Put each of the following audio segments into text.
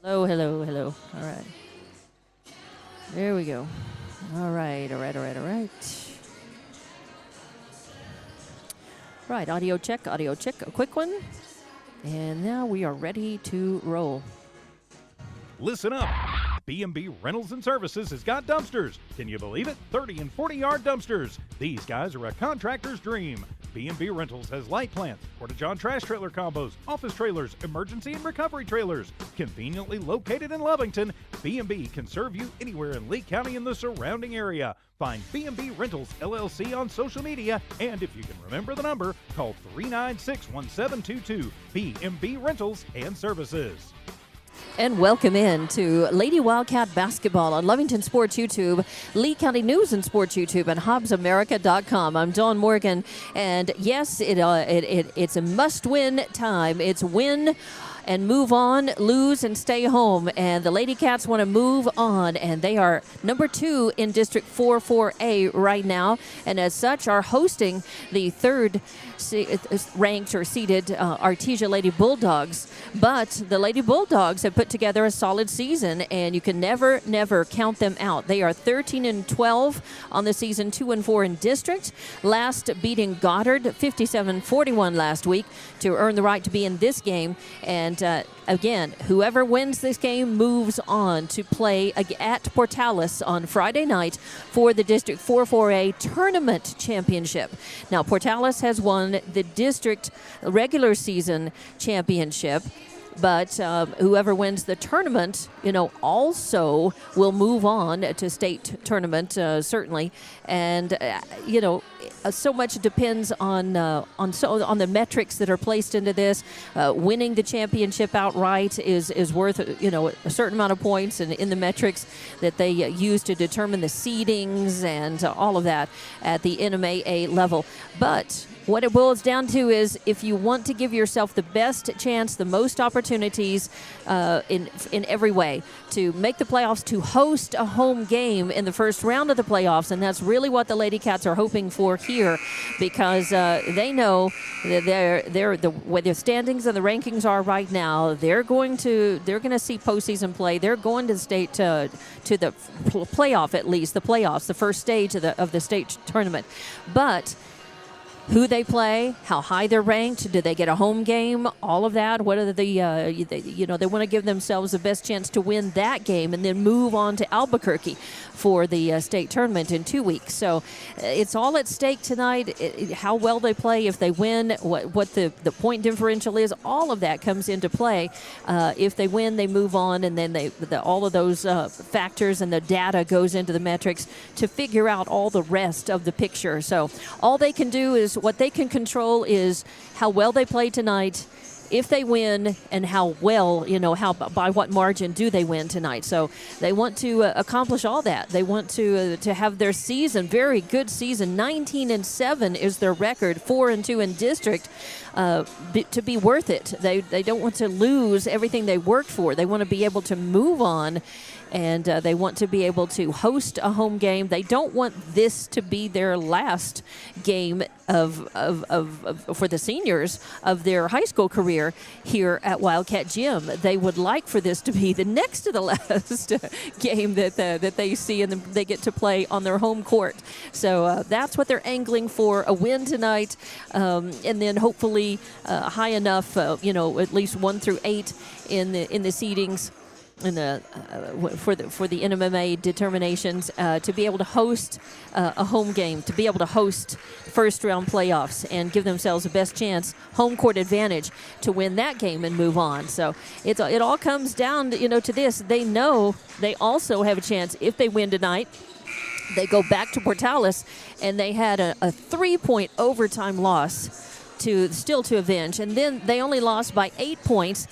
Hello, hello, hello. All right. There we go. All right, all right, all right, all right. Right, audio check, a quick one. And now we are ready to roll. Listen up. B&B Rentals and Services has got dumpsters. Can you believe it? 30 and 40-yard dumpsters. These guys are a contractor's dream. B&B Rentals has light plants, porta-john trash trailer combos, office trailers, emergency and recovery trailers. Conveniently located in Lovington, B&B can serve you anywhere in Lee County and the surrounding area. Find B&B Rentals LLC on social media, and if you can remember the number, call 396-1722. B&B Rentals and Services. And welcome in to Lady Wildcat Basketball on Lovington Sports YouTube, Lee County News and Sports YouTube, and HobbsAmerica.com. I'm Dawn Morgan, and yes, it's a must-win time. It's win and move on, lose and stay home. And the Lady Cats want to move on, and they are number 2 in District 4-4A right now, and as such are hosting the third ranked or seeded Artesia Lady Bulldogs. But the Lady Bulldogs have put together a solid season, and you can never count them out. They are 13-12 on the season, 2-4 in district. Last beating Goddard 57-41 last week to earn the right to be in this game. And again, whoever wins this game moves on to play at Portales on Friday night for the District 4-4A Tournament Championship. Now, Portales has won the district regular season championship, but whoever wins the tournament, also will move on to state tournament, certainly. And, so much depends on the metrics that are placed into this. Winning the championship outright is worth, a certain amount of points, and in the metrics that they use to determine the seedings and all of that at the NMAA level. But what it boils down to is, if you want to give yourself the best chance, the most opportunities in every way to make the playoffs, to host a home game in the first round of the playoffs, and that's really what the Lady Cats are hoping for here, because they know that where their standings and the rankings are right now, they're going to see postseason play. They're going to the state to the playoff, at least the playoffs, the first stage of the state tournament, but who they play, how high they're ranked, do they get a home game, all of that. What are they want to give themselves the best chance to win that game and then move on to Albuquerque for the state tournament in 2 weeks. So it's all at stake tonight. How well they play, if they win, what the point differential is, all of that comes into play. If they win, they move on, and then all of those factors and the data goes into the metrics to figure out all the rest of the picture. So all they can do is, what they can control is how well they play tonight, if they win, and how well, by what margin do they win tonight. So they want to accomplish all that. They want to have their season, very good season, 19-7 is their record, 4-2 in district, to be worth it. They don't want to lose everything they worked for. They want to be able to move on, and they want to be able to host a home game. They don't want this to be their last game for the seniors of their high school career here at Wildcat Gym. They would like for this to be the next to the last game that they see and they get to play on their home court. So that's what they're angling for, a win tonight, and then hopefully high enough, at least 1 through 8 in the seedings. For the NMMA determinations, to be able to host a home game, to be able to host first round playoffs and give themselves the best chance, home court advantage, to win that game and move on. So it all comes down to this. They know they also have a chance if they win tonight. They go back to Portales, and they had a 3-point overtime loss to avenge, and then they only lost by 8 points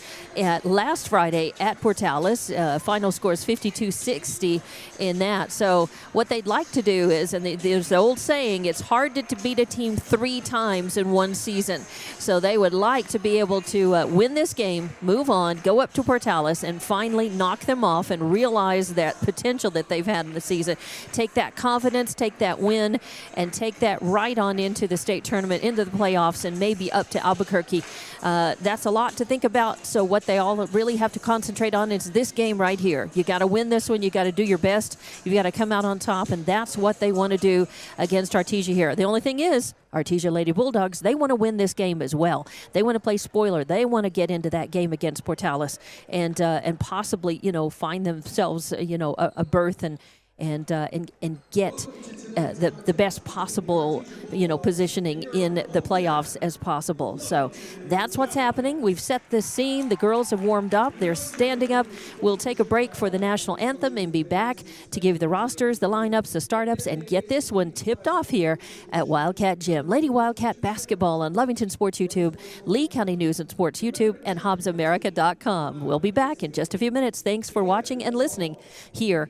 last Friday at Portales. Final score is 52-60 in that. So what they'd like to do is, and there's the old saying, it's hard to beat a team 3 times in one season. So they would like to be able to win this game, move on, go up to Portales, and finally knock them off and realize that potential that they've had in the season. Take that confidence, take that win, and take that right on into the state tournament, into the playoffs, and may be up to Albuquerque. That's a lot to think about. So what they all really have to concentrate on is this game right here. You got to win this one. You got to do your best. You got to come out on top, and that's what they want to do against Artesia here. The only thing is, Artesia Lady Bulldogs, they want to win this game as well. They want to play spoiler. They want to get into that game against Portales and possibly, find themselves, a berth and get the best possible, positioning in the playoffs as possible. So that's what's happening. We've set this scene. The girls have warmed up. They're standing up. We'll take a break for the national anthem and be back to give the rosters, the lineups, the startups, and get this one tipped off here at Wildcat Gym. Lady Wildcat basketball on Lovington Sports YouTube, Lee County News and Sports YouTube, and HobbsAmerica.com. We'll be back in just a few minutes. Thanks for watching and listening here.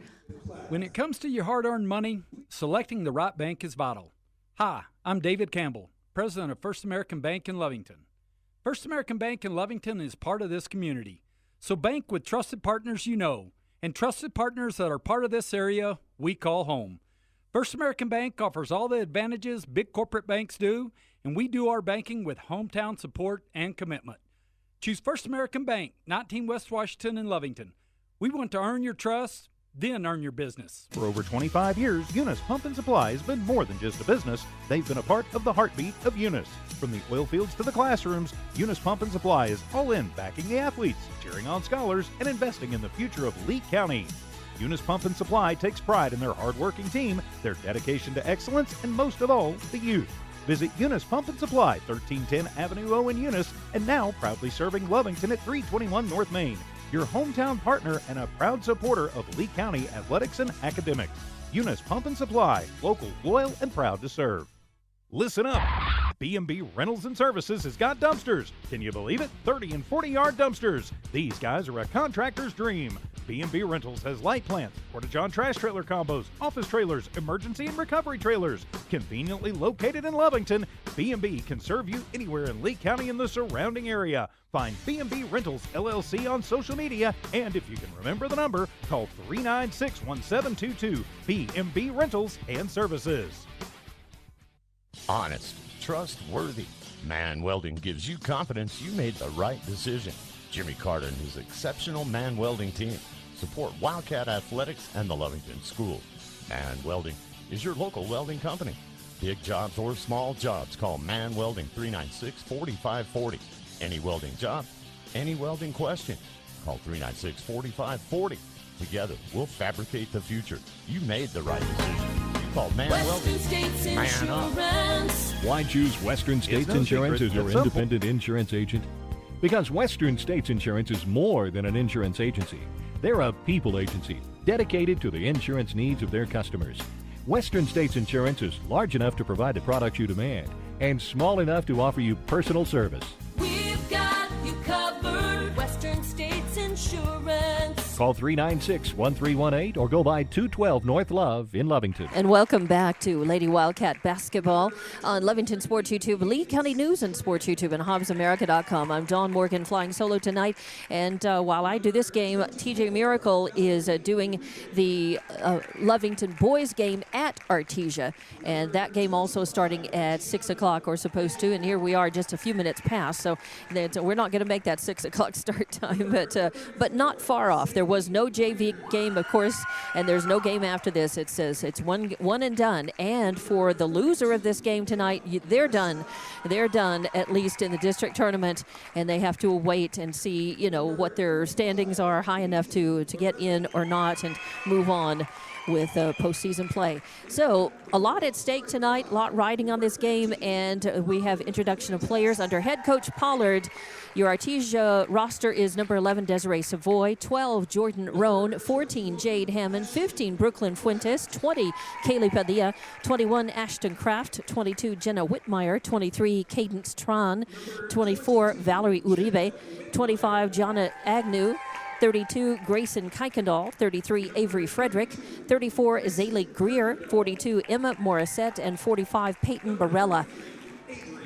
When it comes to your hard-earned money, selecting the right bank is vital. Hi, I'm David Campbell, president of First American Bank in Lovington. First American Bank in Lovington is part of this community. So bank with trusted partners you know, and trusted partners that are part of this area we call home. First American Bank offers all the advantages big corporate banks do, and we do our banking with hometown support and commitment. Choose First American Bank, 19 West Washington in Lovington. We want to earn your trust, then earn your business. For over 25 years, Eunice Pump and Supply has been more than just a business. They've been a part of the heartbeat of Eunice. From the oil fields to the classrooms, Eunice Pump and Supply is all in backing the athletes, cheering on scholars, and investing in the future of Lee County. Eunice Pump and Supply takes pride in their hardworking team, their dedication to excellence, and most of all, the youth. Visit Eunice Pump and Supply, 1310 Avenue O in Eunice, and now proudly serving Lovington at 321 North Main. Your hometown partner and a proud supporter of Lee County athletics and academics. Eunice Pump and Supply, local, loyal, and proud to serve. Listen up. B&B Rentals and Services has got dumpsters. Can you believe it? 30 and 40-yard dumpsters. These guys are a contractor's dream. B&B Rentals has light plants, porta-john trash trailer combos, office trailers, emergency and recovery trailers. Conveniently located in Lovington, B&B can serve you anywhere in Lee County and the surrounding area. Find B&B Rentals LLC on social media, and if you can remember the number, call 396-1722. B&B Rentals and Services. Honest, trustworthy. Man Welding gives you confidence you made the right decision. Jimmy Carter and his exceptional Man Welding team support Wildcat Athletics and the Lovington School. Man Welding is your local welding company. Big jobs or small jobs, call Man Welding 396-4540. Any welding job, any welding question, call 396-4540. Together, we'll fabricate the future. You made the right decision. Called Man Welding. Man up. Why choose Western States Insurance as your independent insurance agent? Because Western States Insurance is more than an insurance agency. They're a people agency dedicated to the insurance needs of their customers. Western States Insurance is large enough to provide the products you demand and small enough to offer you personal service. We've got you covered. Western States Insurance. Call 396-1318 or go by 212 North Love in Lovington. And welcome back to Lady Wildcat Basketball on Lovington Sports YouTube, Lee County News and Sports YouTube, and HobbsAmerica.com. I'm Dawn Morgan flying solo tonight. And while I do this game, TJ Miracle is doing the Lovington boys game at Artesia. And that game also starting at 6 o'clock or supposed to. And here we are just a few minutes past. So we're not going to make that 6 o'clock start time, but not far off. There was no JV game, of course, and there's no game after this. It says it's one and done. And for the loser of this game tonight, they're done. They're done, at least in the district tournament, and they have to wait and see, what their standings are, high enough to get in or not, and move on with postseason play. So a lot at stake tonight, a lot riding on this game, and we have introduction of players under head coach Pollard. Your Artesia roster is number 11, Desiree Savoy, 12, Jordan Roan, 14, Jade Hammond, 15, Brooklyn Fuentes, 20, Kaylee Padilla, 21, Ashton Kraft, 22, Jenna Whitmire, 23, Cadence Tron, 24, Valerie Uribe, 25, Jonna Agnew, 32, Grayson Kuykendall, 33, Avery Frederick, 34, Zaylee Greer, 42, Emma Morissette, and 45, Peyton Barella.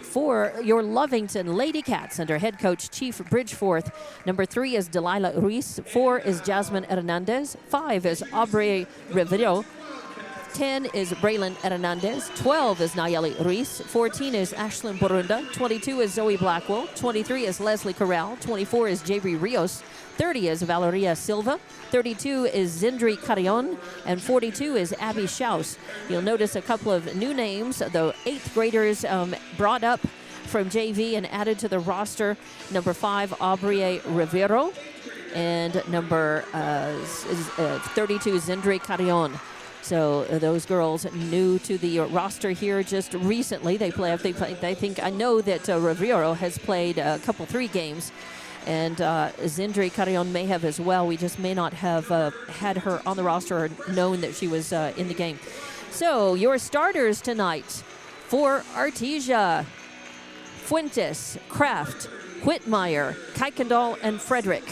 For your Lovington Lady Cats under head coach Chief Bridgeforth, number 3 is Delilah Ruiz, 4 is Jasmine Hernandez, 5 is Aubrey Rivero, 10 is Braylon Hernandez. 12 is Nayeli Ruiz. 14 is Ashlyn Borunda. 22 is Zoe Blackwell. 23 is Leslie Corral. 24 is J.B. Rios. 30 is Valeria Silva. 32 is Zindri Carrion. And 42 is Abby Schaus. You'll notice a couple of new names. The 8th graders brought up from JV and added to the roster. Number 5, Aubrey Rivero. And number 32, Zindri Carrion. So those girls new to the roster here just recently. I know that Rivero has played a couple 3 games, and Zindri Carrion may have as well. We just may not have had her on the roster or known that she was in the game. So your starters tonight for Artesia: Fuentes, Kraft, Whitmire, Kuykendall, and Frederick.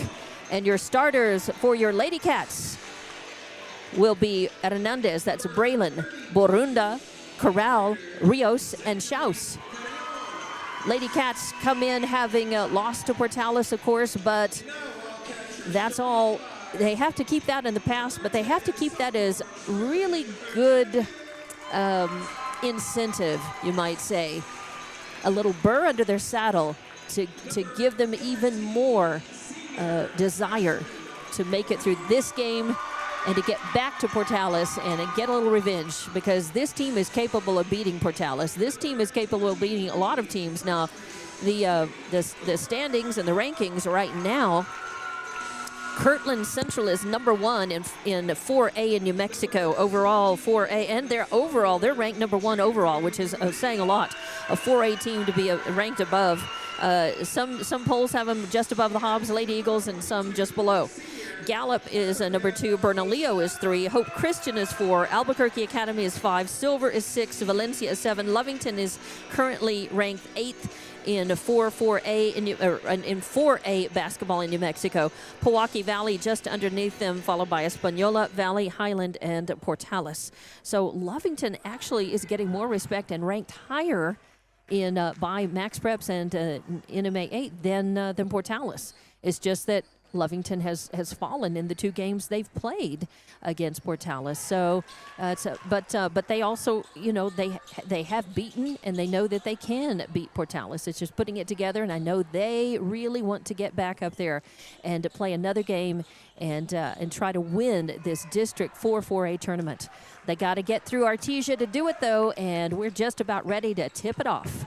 And your starters for your Lady Cats will be Hernandez, that's Braylon, Borunda, Corral, Rios, and Schaus. Lady Cats come in having lost to Portales, of course, but that's all. They have to keep that in the past, but they have to keep that as really good incentive, you might say. A little burr under their saddle to give them even more desire to make it through this game and to get back to Portales and get a little revenge, because this team is capable of beating Portales. This team is capable of beating a lot of teams. Now, the standings and the rankings right now, Kirtland Central is number 1 in 4A in New Mexico overall, 4A, and they're ranked number 1 overall, which is saying a lot. A 4A team to be ranked above. Some polls have them just above the Hobbs Lady Eagles and some just below. Gallup is number 2. Bernalillo is 3. Hope Christian is 4. Albuquerque Academy is 5. Silver is 6. Valencia is 7. Lovington is currently ranked 8th in 4A in 4A basketball in New Mexico. Pewaukee Valley just underneath them, followed by Espanola Valley, Highland, and Portales. So Lovington actually is getting more respect and ranked higher in by Max Preps and NMA 8 than Portales. It's just that Lovington has fallen in the 2 games they've played against Portales. So, but they also, they have beaten, and they know that they can beat Portales. It's just putting it together, and I know they really want to get back up there and to play another game and try to win this District 4A tournament. They got to get through Artesia to do it, though, and we're just about ready to tip it off.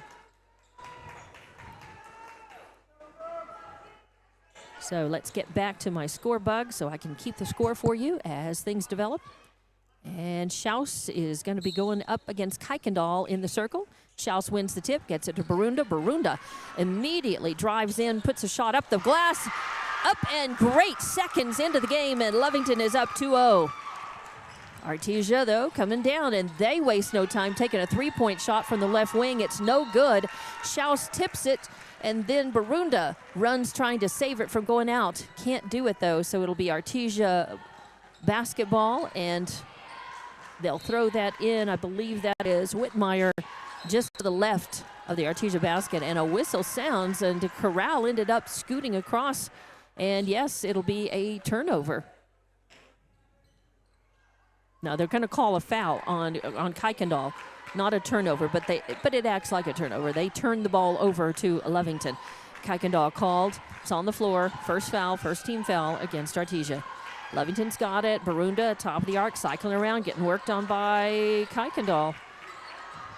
So let's get back to my score bug so I can keep the score for you as things develop. And Schaus is going to be going up against Kuykendall in the circle. Schaus wins the tip, gets it to Borunda. Borunda immediately drives in, puts a shot up the glass, up and great seconds into the game, and Lovington is up 2-0. Artesia, though, coming down, and they waste no time taking a 3-point shot from the left wing. It's no good. Schaus tips it, and then Borunda runs trying to save it from going out. Can't do it, though, so it'll be Artesia basketball, and they'll throw that in. I believe that is Whitmire just to the left of the Artesia basket, and a whistle sounds, and Corral ended up scooting across, and yes, it'll be a turnover. Now they're going to call a foul on Kuykendall. Not a turnover, but it acts like a turnover. They turned the ball over to Lovington. Kuykendall called. It's on the floor. First foul, first team foul against Artesia. Lovington's got it. Borunda, top of the arc, cycling around, getting worked on by Kuykendall.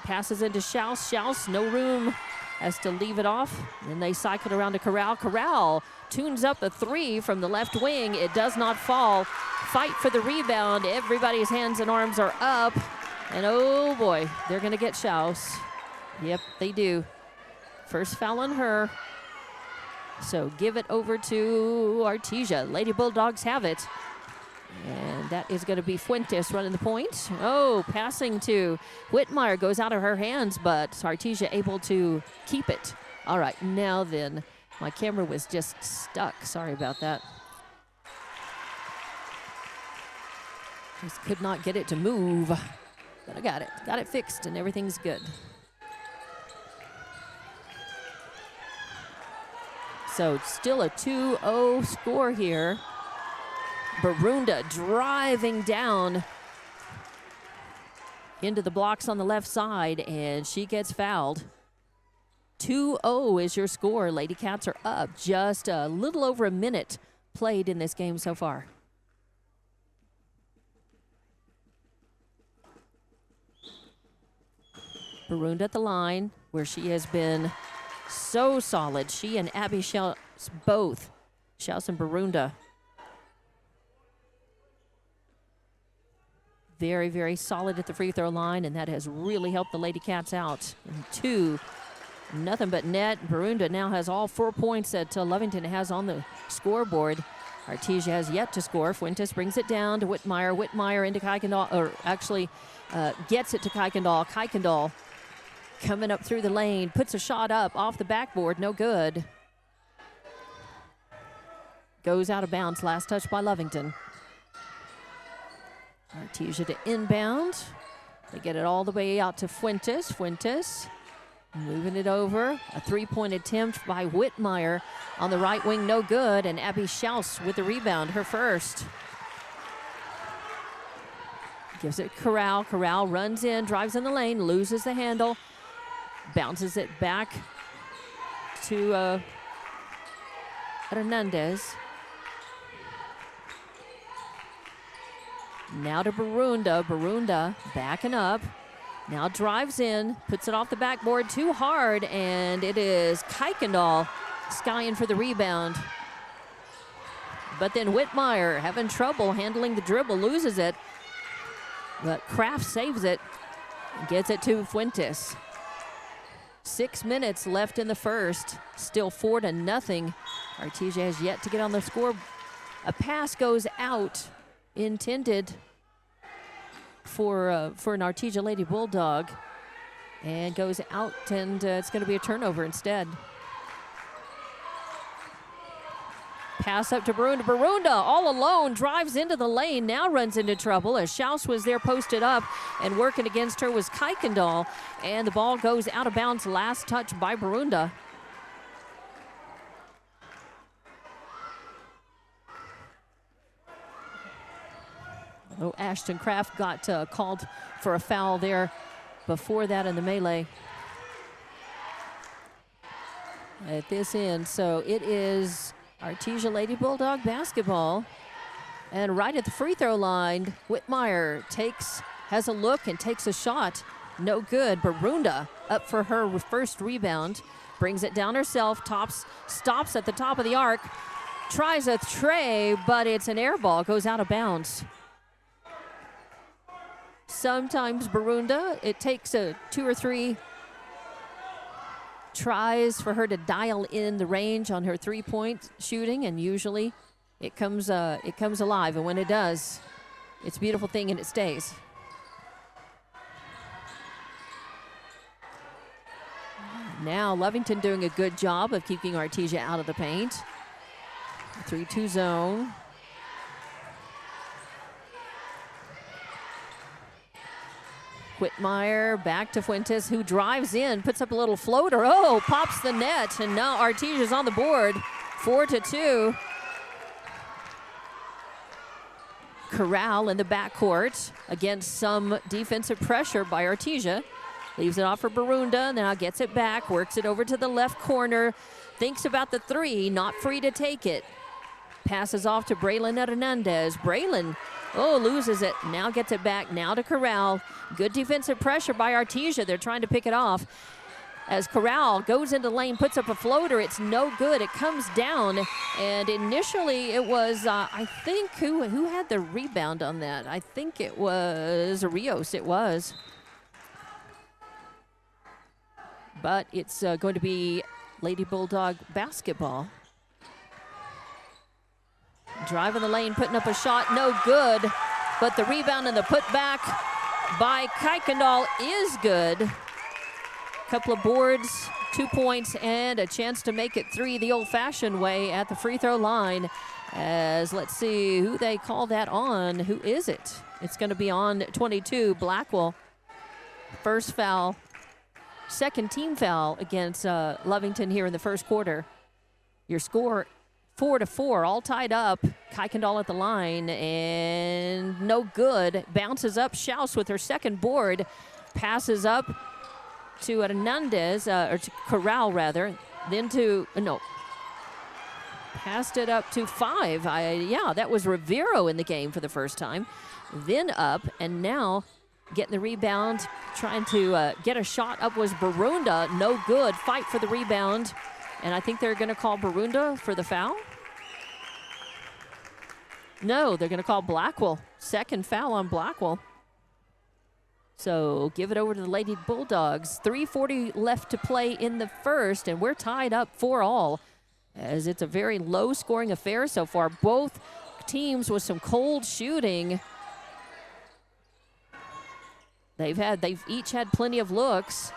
Passes into Schaus. Schaus, no room as to leave it off. Then they cycle around to Corral. Corral tunes up a 3 from the left wing. It does not fall. Fight for the rebound. Everybody's hands and arms are up. And oh boy, they're going to get Schaus. Yep, they do. First foul on her. So give it over to Artesia. Lady Bulldogs have it. And that is going to be Fuentes running the point. Oh, passing to Whitmire goes out of her hands, but Artesia able to keep it. All right, now then, my camera was just stuck. Sorry about that. Just could not get it to move. But I got it. Got it fixed, and everything's good. So still a 2-0 score here. Borunda driving down into the blocks on the left side, and she gets fouled. 2-0 is your score. Lady Cats are up. Just a little over a minute played in this game so far. Barunda at the line, where she has been so solid. She and Abby Schaus both. Schaus and Barunda. Very, very solid at the free throw line, and that has really helped the Lady Cats out. And 2, nothing but net. Barunda now has all 4 points that Lovington has on the scoreboard. Artesia has yet to score. Fuentes brings it down to Whitmire. Whitmire into Kuykendall, or actually gets it to Kuykendall. Kuykendall coming up through the lane, puts a shot up off the backboard, no good. Goes out of bounds, last touch by Lovington. Artesia to inbound. They get it all the way out to Fuentes. Fuentes moving it over. A 3-point attempt by Whitmire on the right wing, no good. And Abby Schaus with the rebound, her first. Gives it Corral. Corral runs in, drives in the lane, loses the handle. Bounces it back to Hernandez. Now to Barunda. Barunda backing up. Now drives in, puts it off the backboard too hard, and it is Kuykendall skying for the rebound. But then Whitmire having trouble handling the dribble, loses it. But Kraft saves it, gets it to Fuentes. 6 minutes left in the first, still 4-0. Artesia has yet to get on the score. A pass goes out, intended for an Artesia Lady Bulldog, and goes out, and it's going to be a turnover instead. Pass up to Barunda. Barunda all alone drives into the lane, now runs into trouble as Schaus was there posted up, and working against her was Kuykendall, and the ball goes out of bounds, last touch by Barunda. Oh, Ashton Kraft got called for a foul there before that in the melee at this end. So it is Artesia Lady Bulldog basketball. And right at the free throw line, Whitmire has a look and takes a shot. No good. Barunda up for her first rebound. Brings it down herself, stops at the top of the arc. Tries a tray, but it's an air ball, goes out of bounds. Sometimes Barunda, it takes 2 or 3 tries for her to dial in the range on her 3-point shooting, and usually it comes alive. And when it does, it's a beautiful thing, and it stays. Now Lovington doing a good job of keeping Artesia out of the paint. 3-2 zone. Whitmire back to Fuentes, who drives in, puts up a little floater. Oh, pops the net, and now Artesia's on the board. 4-2. Corral in the backcourt against some defensive pressure by Artesia. Leaves it off for Barunda, now gets it back, works it over to the left corner, thinks about the 3, not free to take it. Passes off to Braylon Hernandez. Braylon, loses it. Now gets it back. Now to Corral. Good defensive pressure by Artesia. They're trying to pick it off. As Corral goes into the lane, puts up a floater. It's no good. It comes down. And initially it was, I think, who had the rebound on that? I think it was Rios. It was. But it's going to be Lady Bulldog basketball. Driving the lane, putting up a shot, no good. But the rebound and the putback by Kuykendall is good. Couple of boards, 2 points, and a chance to make it 3 the old-fashioned way at the free throw line. As let's see who they call that on. Who is it? It's going to be on 22, Blackwell. First foul, second team foul against Lovington here in the first quarter. Your score, 4-4, all tied up. Kuykendall at the line, and no good. Bounces up. Schaus with her second board. Passes up to Hernandez, or to Corral, rather. Then to, no. Passed it up to 5. Yeah, that was Rivero in the game for the first time. Then up, and now getting the rebound. Trying to get a shot up was Barunda. No good. Fight for the rebound. And I think they're going to call Barunda for the foul. No, they're going to call Blackwell. Second foul on Blackwell. So give it over to the Lady Bulldogs. 3:40 left to play in the first, and we're tied up 4-all, as it's a very low-scoring affair so far. Both teams with some cold shooting. They've each had plenty of looks,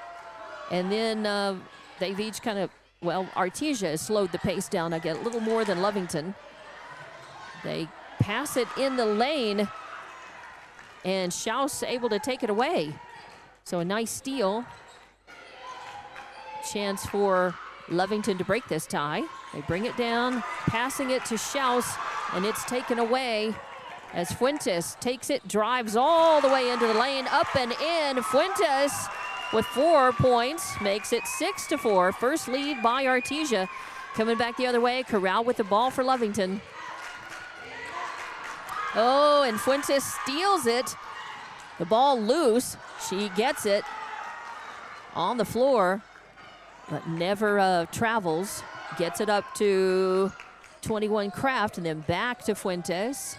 and then they've each kind of, well, Artesia has slowed the pace down. I get a little more than Lovington. They pass it in the lane, and Schaus able to take it away. So a nice steal. Chance for Lovington to break this tie. They bring it down, passing it to Schaus, and it's taken away as Fuentes takes it, drives all the way into the lane, up and in. Fuentes with 4 points, makes it 6-4. First lead by Artesia. Coming back the other way, Corral with the ball for Lovington. Oh, and Fuentes steals it. The ball loose. She gets it on the floor, but never travels. Gets it up to 21 Kraft, and then back to Fuentes.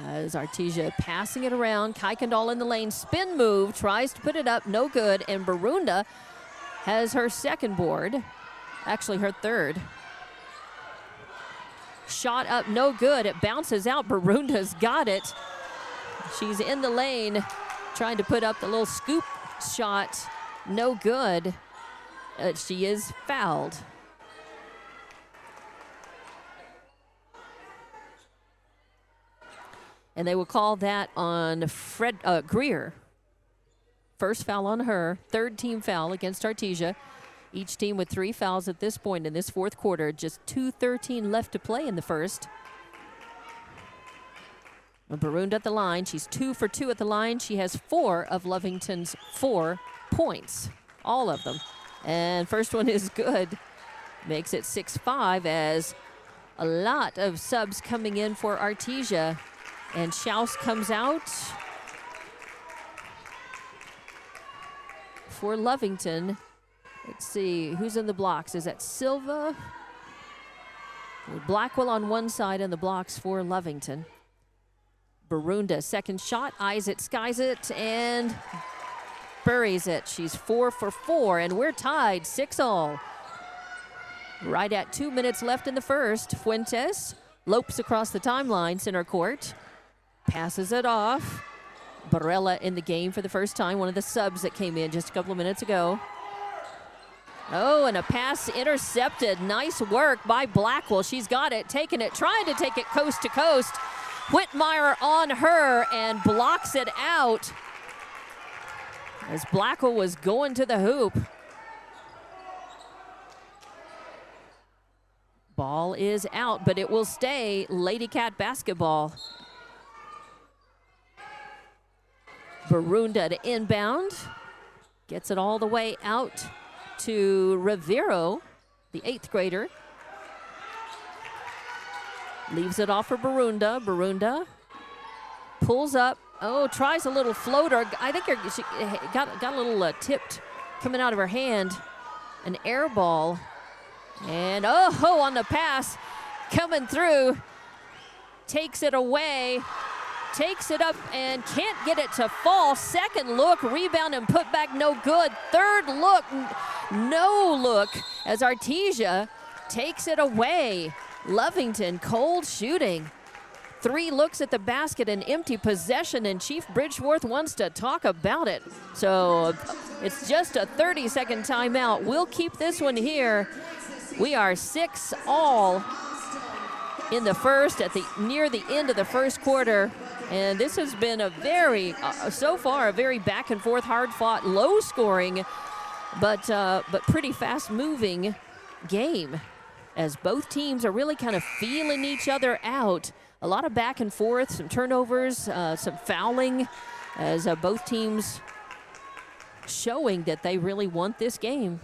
As Artesia passing it around, Kuykendall in the lane, spin move, tries to put it up, no good, and Barunda has her second board, actually her third. Shot up, no good, it bounces out, Barunda's got it. She's in the lane, trying to put up the little scoop shot, no good. She is fouled. And they will call that on Greer. First foul on her, third team foul against Artesia. Each team with 3 fouls at this point in this fourth quarter. Just 2:13 left to play in the first. Barunda at the line. She's 2 for 2 at the line. She has 4 of Lovington's 4 points, all of them. And first one is good. Makes it 6-5 as a lot of subs coming in for Artesia. And Schaus comes out for Lovington. Let's see, who's in the blocks? Is that Silva? Blackwell on one side and the blocks for Lovington. Barunda, second shot, eyes it, skies it, and buries it. She's 4 for 4, and we're tied 6-all. Right at 2 minutes left in the first. Fuentes lopes across the timeline, center court. Passes it off. Barella in the game for the first time, one of the subs that came in just a couple of minutes ago. Oh, and a pass intercepted. Nice work by Blackwell. She's got it, taking it, trying to take it coast to coast. Whitmire on her and blocks it out as Blackwell was going to the hoop. Ball is out, but it will stay Lady Cat basketball. Barunda to inbound. Gets it all the way out to Rivero, the 8th grader. Leaves it off for Barunda. Barunda pulls up. Oh, tries a little floater. I think she got a little tipped coming out of her hand. An air ball. And oh, on the pass, coming through. Takes it away. Takes it up and can't get it to fall. Second look, rebound and put back, no good. Third look, no look as Artesia takes it away. Lovington, cold shooting. 3 looks at the basket and empty possession, and Chief Bridgeworth wants to talk about it. So it's just a 30-second timeout. We'll keep this one here. We are 6-all in the first near the end of the first quarter. And this has been a very, so far, a very back and forth, hard fought, low scoring, but pretty fast moving game. as both teams are really kind of feeling each other out. A lot of back and forth, some turnovers, some fouling, as both teams showing that they really want this game.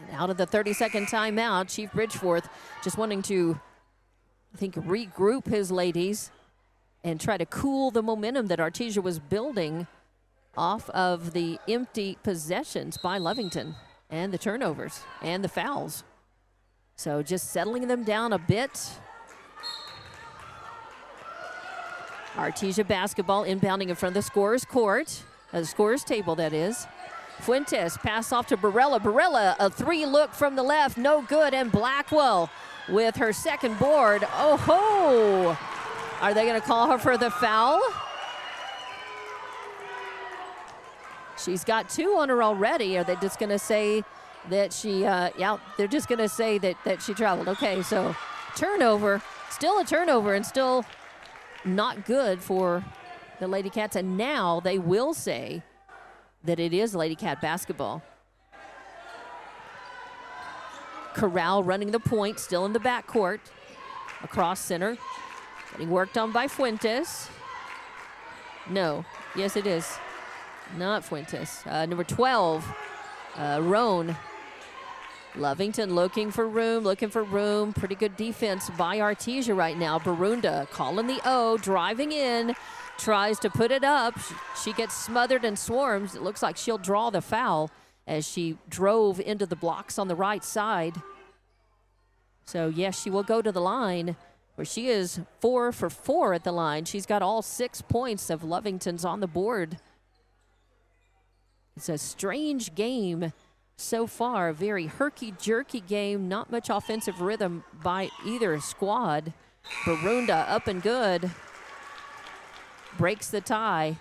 And out of the 30-second timeout, Chief Bridgeforth just wanting to, I think, regroup his ladies and try to cool the momentum that Artesia was building off of the empty possessions by Lovington and the turnovers and the fouls. So just settling them down a bit. Artesia basketball inbounding in front of the scorer's court, the scorer's table, that is. Fuentes pass off to Barella. Barella, a three-look from the left, no good, and Blackwell with her second board. Oh ho! Are they going to call her for the foul? She's got 2 on her already. Are they just going to say that she, yeah, they're just going to say that she traveled. Okay, so turnover, still a turnover, and still not good for the Lady Cats. And now they will say that it is Lady Cat basketball. Corral running the point, still in the backcourt, across center. Getting worked on by Fuentes. No, yes it is. Not Fuentes. Number 12, Roan. Lovington looking for room. Pretty good defense by Artesia right now. Barunda calling the O, driving in, tries to put it up. She gets smothered and swarms. It looks like she'll draw the foul as she drove into the blocks on the right side. So yes, she will go to the line, where she is 4 for 4 at the line. She's got all 6 points of Lovington's on the board. It's a strange game so far, a very herky-jerky game, not much offensive rhythm by either squad. Barunda up and good, breaks the tie.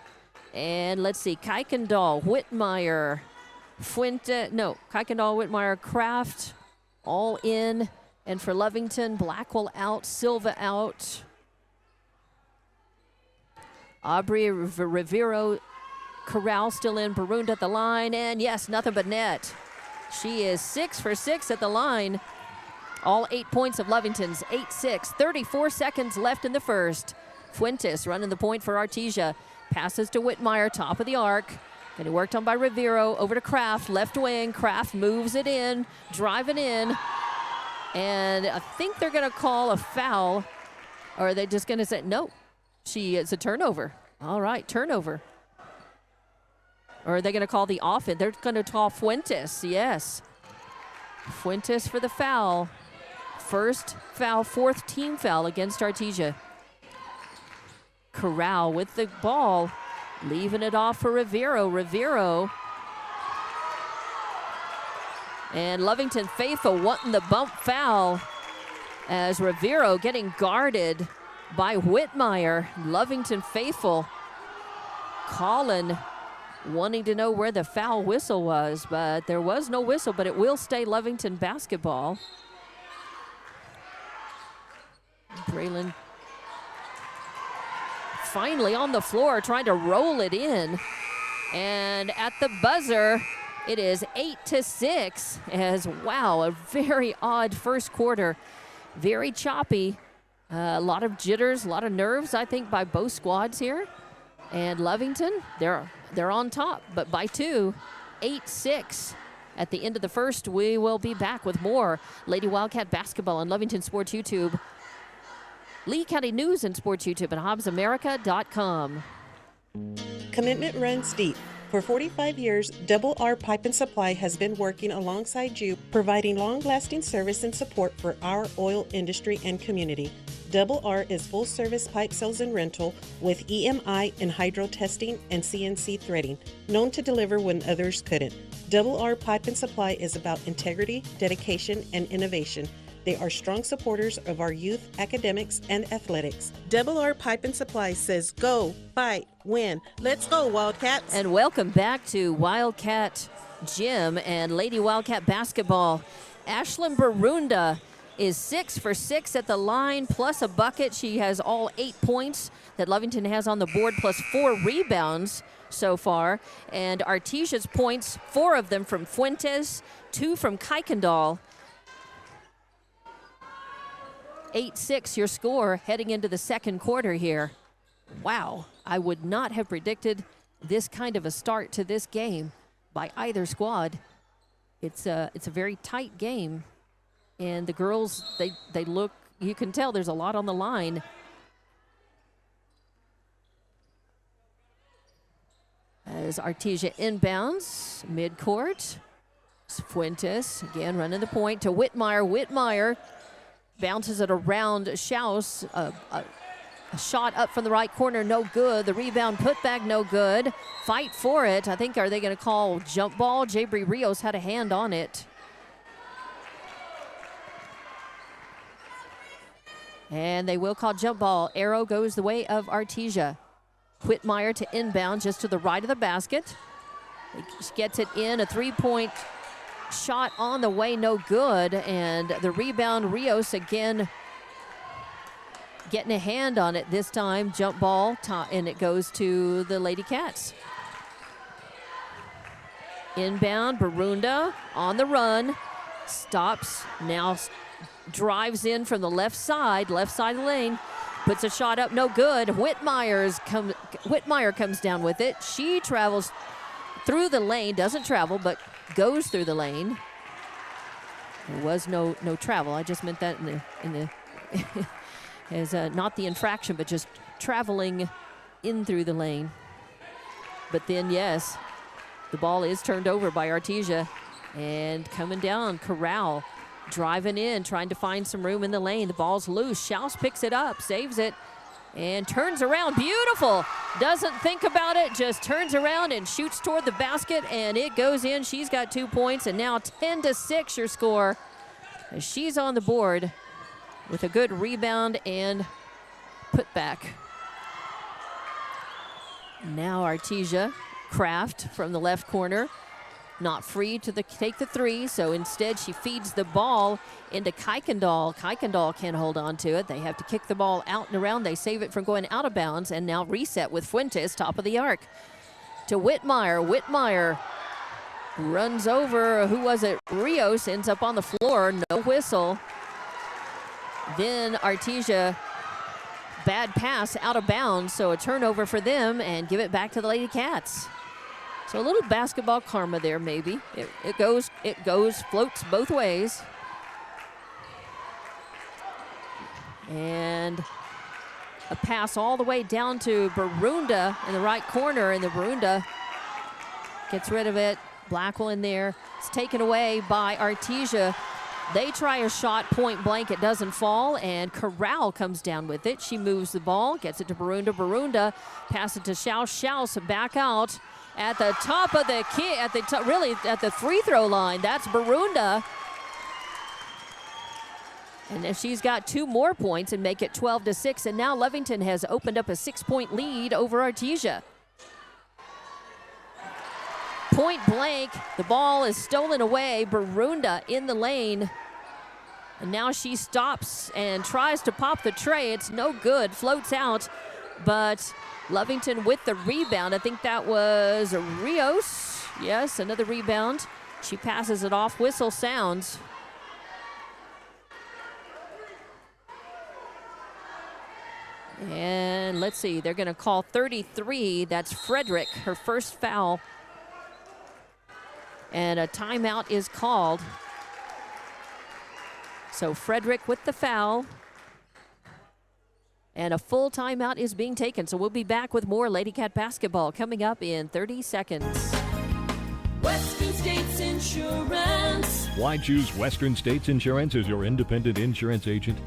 And let's see, Kuykendall, Whitmire, Kuykendall, Whitmire, Kraft, all in. And for Lovington, Blackwell out, Silva out. Aubrey Rivero, Corral still in, Barunda at the line, and yes, nothing but net. She is 6 for 6 at the line. All 8 points of Lovington's, 8-6, 34 seconds left in the first. Fuentes running the point for Artesia. Passes to Whitmire, top of the arc. Getting worked on by Rivero, over to Kraft, left wing. Kraft moves it in, driving in. And I think they're going to call a foul. Or are they just going to say, no, it's a turnover. All right, turnover. Or are they going to call the offense? They're going to call Fuentes, yes. Fuentes for the foul. First foul, 4th team foul against Artesia. Corral with the ball, leaving it off for Rivero. And Lovington faithful wanting the bump foul as Rivero getting guarded by Whitmire. Lovington faithful calling, wanting to know where the foul whistle was, but there was no whistle, but it will stay Lovington basketball. Braylon finally on the floor trying to roll it in. And at the buzzer, it is 8-6 as, wow, a very odd first quarter. Very choppy. A lot of jitters, a lot of nerves, I think, by both squads here. And Lovington, they're on top, but by 2, 8-6. At the end of the first, we will be back with more Lady Wildcat basketball on Lovington Sports YouTube, Lee County News and Sports YouTube, and HobbsAmerica.com. Commitment runs deep. For 45 years, Double R Pipe and Supply has been working alongside you, providing long-lasting service and support for our oil industry and community. Double R is full-service pipe sales and rental with EMI and hydro testing and CNC threading, known to deliver when others couldn't. Double R Pipe and Supply is about integrity, dedication, and innovation. They are strong supporters of our youth, academics, and athletics. Double R Pipe and Supply says go, fight, win. Let's go, Wildcats. And welcome back to Wildcat Gym and Lady Wildcat basketball. Ashlyn Barunda is 6 for 6 at the line, plus a bucket. She has all 8 points that Lovington has on the board, plus 4 rebounds so far. And Artesia's points, 4 of them from Fuentes, 2 from Kuykendall. 8-6 your score heading into the second quarter here. Wow, I would not have predicted this kind of a start to this game by either squad. It's a very tight game, and the girls, they look, you can tell there's a lot on the line. As Artesia inbounds midcourt, Fuentes again running the point to Whitmire. Whitmire bounces it around Schaus. A shot up from the right corner, no good. The rebound put back, no good. Fight for it. I think, are they going to call jump ball? Jabri Rios had a hand on it. And they will call jump ball. Arrow goes the way of Artesia. Whitmire to inbound just to the right of the basket. He gets it in, a three-point shot on the way, no good. And the rebound, Rios again getting a hand on it this time. Jump ball, and it goes to the Lady Cats. Inbound, Barunda on the run. Stops, now drives in from the left side of the lane. Puts a shot up, no good. Whitmire comes down with it. She travels through the lane, doesn't travel, but goes through the lane. There was no travel. I just meant that in the as not the infraction, but just traveling in through the lane. But then, yes, the ball is turned over by Artesia, and coming down, Corral driving in, trying to find some room in the lane. The ball's loose. Schaus picks it up, saves it, and turns around. Beautiful. Doesn't think about it, just turns around and shoots toward the basket, and it goes in. She's got 2 points, and now 10-6 your score. As she's on the board with a good rebound and putback. Now Artesia, Kraft from the left corner. Not free to take the three, so instead she feeds the ball into Kuykendall. Kuykendall can't hold on to it. They have to kick the ball out and around. They save it from going out of bounds, and now reset with Fuentes, top of the arc. To Whitmire. Whitmire runs over, who was it? Rios, ends up on the floor, no whistle. Then Artesia, bad pass, out of bounds, so a turnover for them, and give it back to the Lady Cats. So a little basketball karma there, maybe. It goes, floats both ways. And a pass all the way down to Barunda in the right corner, and the Barunda gets rid of it. Blackwell in there. It's taken away by Artesia. They try a shot, point blank, it doesn't fall, and Corral comes down with it. She moves the ball, gets it to Barunda. Barunda pass it to Schaus. Schaus back out at the top of the key, at the free throw line. That's Barunda. And if she's got 2 more points and make it 12-6, and now Lovington has opened up a 6-point lead over Artesia. Point blank, the ball is stolen away. Barunda in the lane. And now she stops and tries to pop the tray. It's no good, floats out. But Lovington with the rebound. I think that was Rios. Yes, another rebound. She passes it off, whistle sounds. And let's see, they're gonna call 33. That's Frederick, her first foul. And a timeout is called. So Frederick with the foul. And a full timeout is being taken. So we'll be back with more Lady Cat basketball coming up in 30 seconds. Western States Insurance. Why choose Western States Insurance as your independent insurance agent?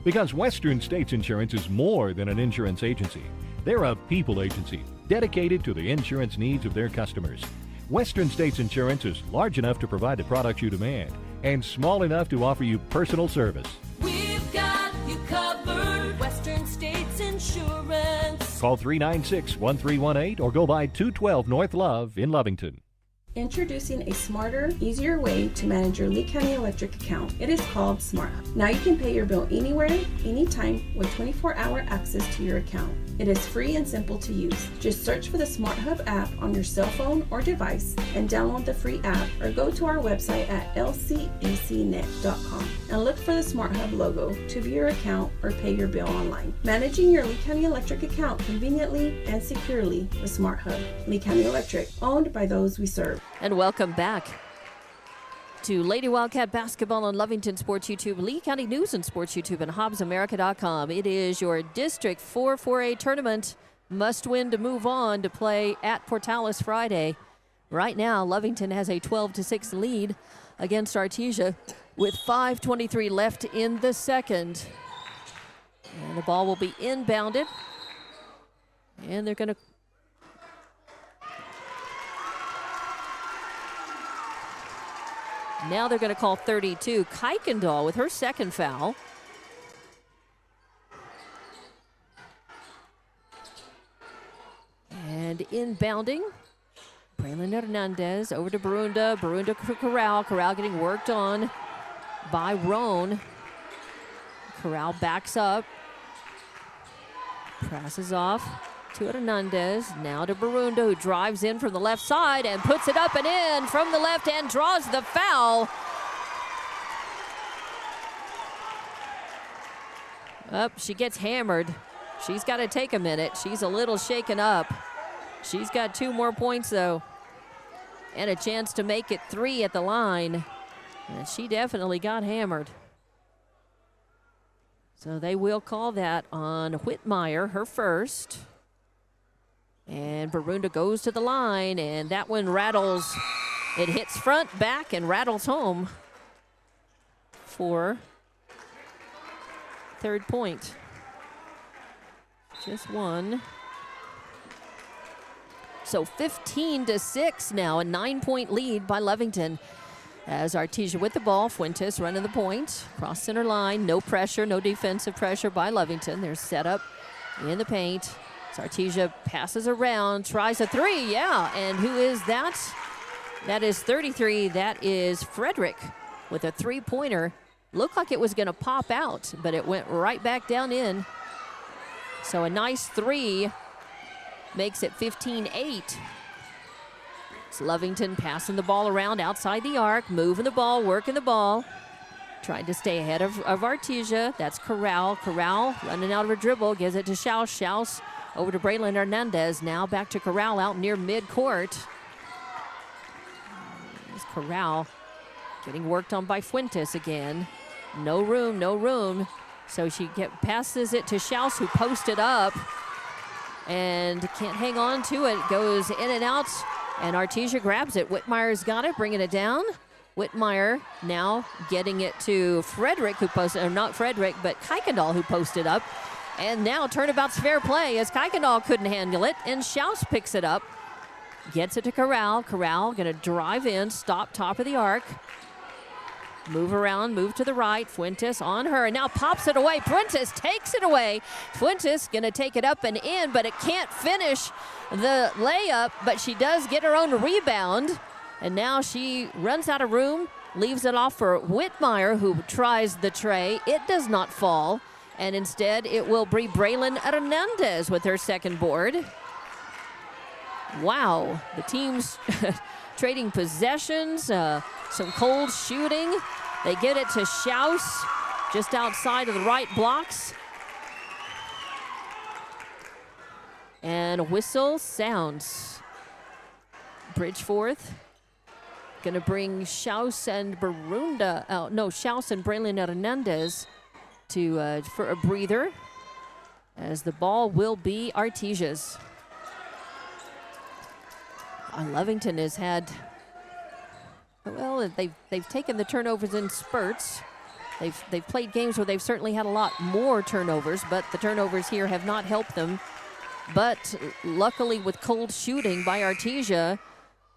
Because Western States Insurance is more than an insurance agency. They're a people agency dedicated to the insurance needs of their customers. Western States Insurance is large enough to provide the products you demand and small enough to offer you personal service. We've got you covered. Western States Insurance. Call 396-1318 or go by 212 North Love in Lovington. Introducing a smarter, easier way to manage your Lee County Electric account. It is called Smart Hub. Now you can pay your bill anywhere, anytime, with 24-hour access to your account. It is free and simple to use. Just search for the Smart Hub app on your cell phone or device and download the free app, or go to our website at lcecnet.com and look for the Smart Hub logo to view your account or pay your bill online. Managing your Lee County Electric account conveniently and securely with Smart Hub. Lee County Electric, owned by those we serve. And welcome back to Lady Wildcat Basketball on Lovington Sports YouTube, Lee County News and Sports YouTube, and HobbsAmerica.com. It is your District 4 4A tournament. Must win to move on to play at Portales Friday. Right now, Lovington has a 12-6 lead against Artesia with 5:23 left in the second. And the ball will be inbounded. And they're going to Now they're going to call 32. Kuykendall with her second foul. And inbounding, Braylon Hernandez over to Barunda. Barunda to Corral. Corral getting worked on by Roan. Corral backs up. Passes off to Hernandez, now to Barunda, who drives in from the left side and puts it up and in from the left and draws the foul. Up, she gets hammered. She's got to take a minute. She's a little shaken up. She's got 2 more points, though, and a chance to make it 3 at the line. And she definitely got hammered. So they will call that on Whitmire, her first. And Barunda goes to the line, and that one rattles. It hits front, back, and rattles home for third point. Just one. So 15-6 now, a 9-point lead by Lovington. As Artesia with the ball, Fuentes running the point. Cross center line, no pressure, no defensive pressure by Lovington. They're set up in the paint. So Artesia passes around, tries a 3, yeah. And who is that? That is 33. That is Frederick with a 3-pointer. Looked like it was going to pop out, but it went right back down in. So a nice 3 makes it 15-8. It's Lovington passing the ball around outside the arc, moving the ball, working the ball. Trying to stay ahead of Artesia. That's Corral. Corral running out of a dribble, gives it to Schaus. Schaus over to Braylon Hernandez. Now back to Corral out near midcourt. There's Corral getting worked on by Fuentes again. No room, no room. So she passes it to Schaus, who posted up and can't hang on to it. Goes in and out, and Artesia grabs it. Whitmire's got it, bringing it down. Whitmire now getting it to Frederick, who posted, or not Frederick, but Kuykendall, who posted up. And now turnabout's fair play, as Kuykendall couldn't handle it, and Schaus picks it up. Gets it to Corral. Corral gonna drive in, stop top of the arc. Move around, move to the right. Fuentes on her, and now pops it away. Fuentes takes it away. Fuentes gonna take it up and in, but it can't finish the layup, but she does get her own rebound. And now she runs out of room, leaves it off for Whitmire, who tries the tray. It does not fall, and instead it will be Braylon Hernandez with her second board. Wow, the teams trading possessions, some cold shooting. They get it to Schaus just outside of the right blocks. And a whistle sounds. Bridgeforth gonna bring Schaus and Barunda out. No, Schaus and Braylon Hernandez to for a breather, as the ball will be Artesia's. Lovington has had, well, they've taken the turnovers in spurts. They've played games where they've certainly had a lot more turnovers, but the turnovers here have not helped them. But luckily, with cold shooting by Artesia,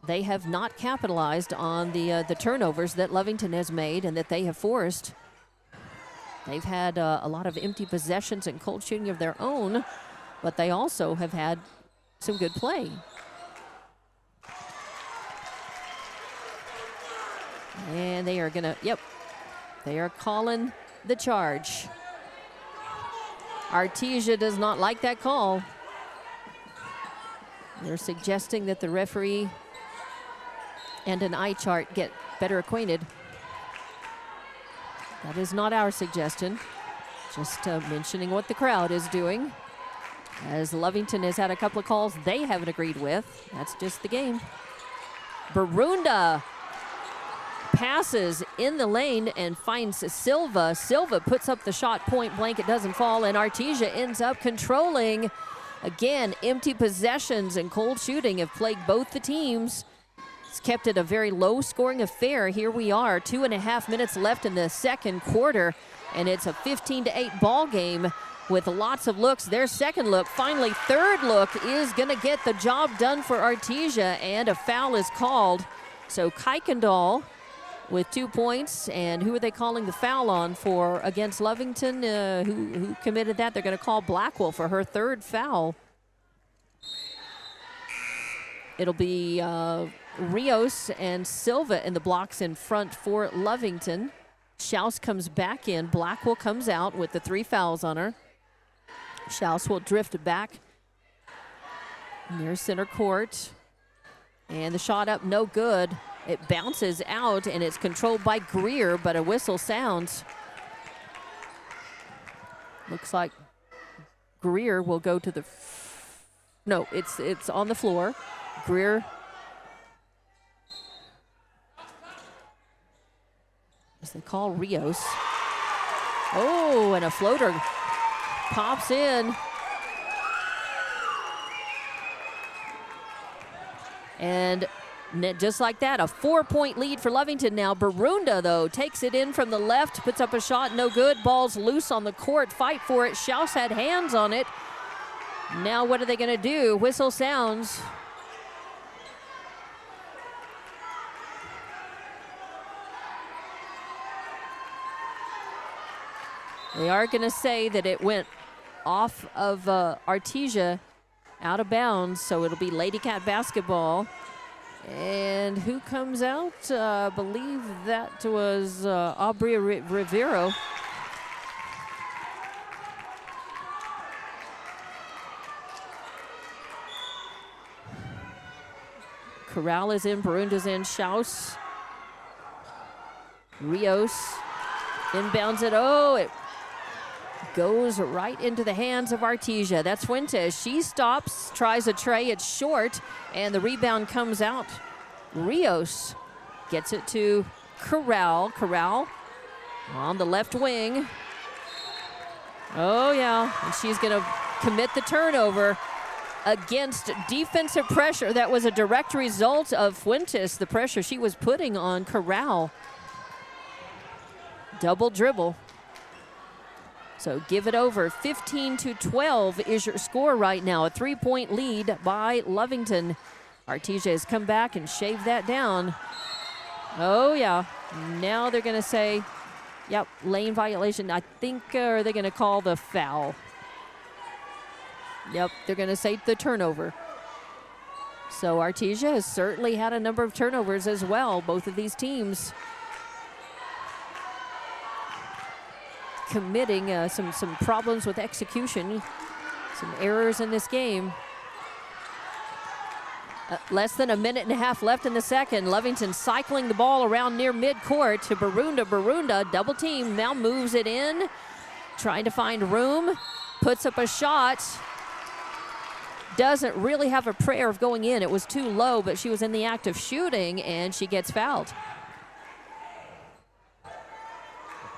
they have not capitalized on the turnovers that Lovington has made and that they have forced. They've had a lot of empty possessions and cold shooting of their own, but they also have had some good play. And they are they are calling the charge. Artesia does not like that call. They're suggesting that the referee and an eye chart get better acquainted. That is not our suggestion. Just mentioning what the crowd is doing. As Lovington has had a couple of calls they haven't agreed with. That's just the game. Barunda passes in the lane and finds Silva. Silva puts up the shot point blank. It doesn't fall, and Artesia ends up controlling. Again, empty possessions and cold shooting have plagued both the teams. It's kept it a very low-scoring affair. Here we are, 2.5 minutes left in the second quarter, and it's a 15-8 ball game with lots of looks. Their second look, finally third look, is going to get the job done for Artesia, and a foul is called. So Kuykendall with 2 points, and who are they calling the foul on for against Lovington? Who committed that? They're going to call Blackwell for her third foul. It'll be Rios and Silva in the blocks in front for Lovington. Schaus comes back in. Blackwell comes out with the 3 fouls on her. Schaus will drift back near center court. And the shot up, no good. It bounces out, and it's controlled by Greer, but a whistle sounds. Looks like Greer will go to the... No, it's on the floor. Greer. As they call Rios. Oh, and a floater pops in. And just like that, a 4-point lead for Lovington now. Barunda, though, takes it in from the left, puts up a shot, no good. Ball's loose on the court, fight for it. Schaus had hands on it. Now what are they going to do? Whistle sounds. They are going to say that it went off of Artesia, out of bounds, so it'll be Lady Cat basketball. And who comes out? I believe that was Aubrey Rivero. Corral is in, Barunda's in, Schaus. Rios inbounds it. Oh, it goes right into the hands of Artesia. That's Fuentes. She stops, tries a tray. It's short, and the rebound comes out. Rios gets it to Corral. Corral on the left wing. Oh, yeah, and she's going to commit the turnover against defensive pressure. That was a direct result of Fuentes, the pressure she was putting on Corral. Double dribble. So give it over. 15-12 is your score right now. A 3-point lead by Lovington. Artesia has come back and shaved that down. Oh, yeah. Now they're going to say, yep, lane violation. I think, are they going to call the foul? Yep, they're going to say the turnover. So Artesia has certainly had a number of turnovers as well. Both of these teams committing some problems with execution, some errors in this game. Less than a minute and a half left in the second. Lovington cycling the ball around near midcourt to Barunda. Barunda, double team, now moves it in, trying to find room, puts up a shot. Doesn't really have a prayer of going in. It was too low, but she was in the act of shooting, and she gets fouled.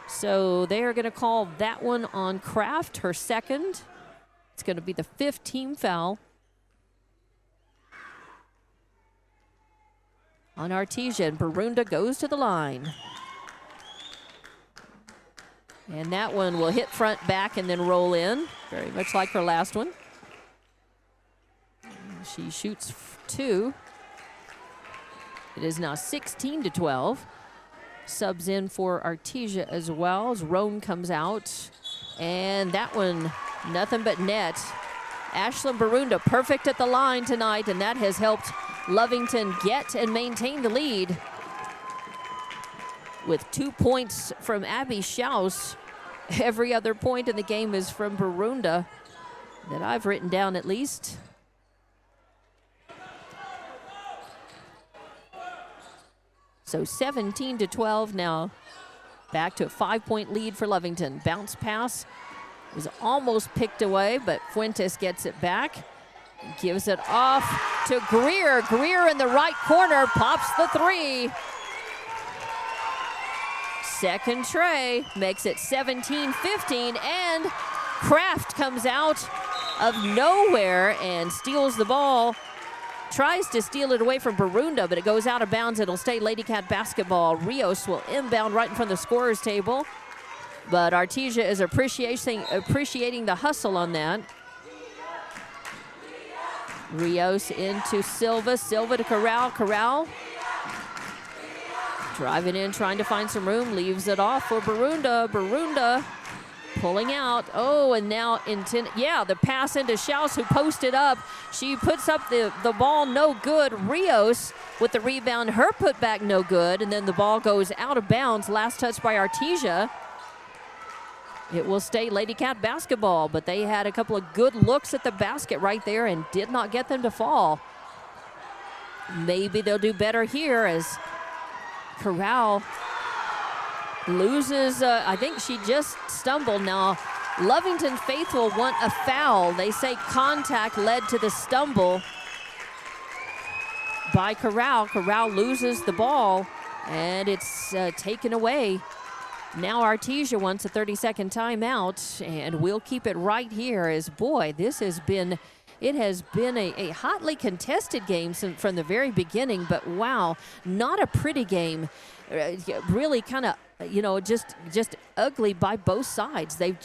So they are going to call that one on Kraft, her second. It's going to be the 5th team foul on Artesia, and Barunda goes to the line. And that one will hit front, back, and then roll in, very much like her last one. She shoots 2. It is now 16-12. Subs in for Artesia as well as Rome comes out. And that one, nothing but net. Ashlyn Barunda perfect at the line tonight, and that has helped Lovington get and maintain the lead. with 2 points from Abby Schaus. Every other point in the game is from Barunda that I've written down at least. So 17-12 now. Back to a 5-point lead for Lovington. Bounce pass was almost picked away, but Fuentes gets it back. Gives it off to Greer. Greer in the right corner pops the three. Second tray makes it 17-15, and Kraft comes out of nowhere and steals the ball. Tries to steal it away from Barunda, but it goes out of bounds. It'll stay Lady Cat basketball. Rios will inbound right in front of the scorer's table, but Artesia is appreciating the hustle on that. Rios into Silva. Silva to Corral. Corral driving in, trying to find some room. Leaves it off for Barunda. Barunda pulling out. Oh, and now the pass into Schaus, who posted up. She puts up the ball, no good. Rios with the rebound. Her putback, no good. And then the ball goes out of bounds. Last touch by Artesia. It will stay Lady Cat basketball, but they had a couple of good looks at the basket right there and did not get them to fall. Maybe they'll do better here as Corral loses. I think she just stumbled. Now, Lovington faithful want a foul. They say contact led to the stumble by Corral. Corral loses the ball, and it's taken away. Now Artesia wants a 30-second timeout, and we'll keep it right here as, boy, this has been, it has been a hotly contested game from the very beginning, but wow, not a pretty game. Really kind of, just ugly by both sides. They've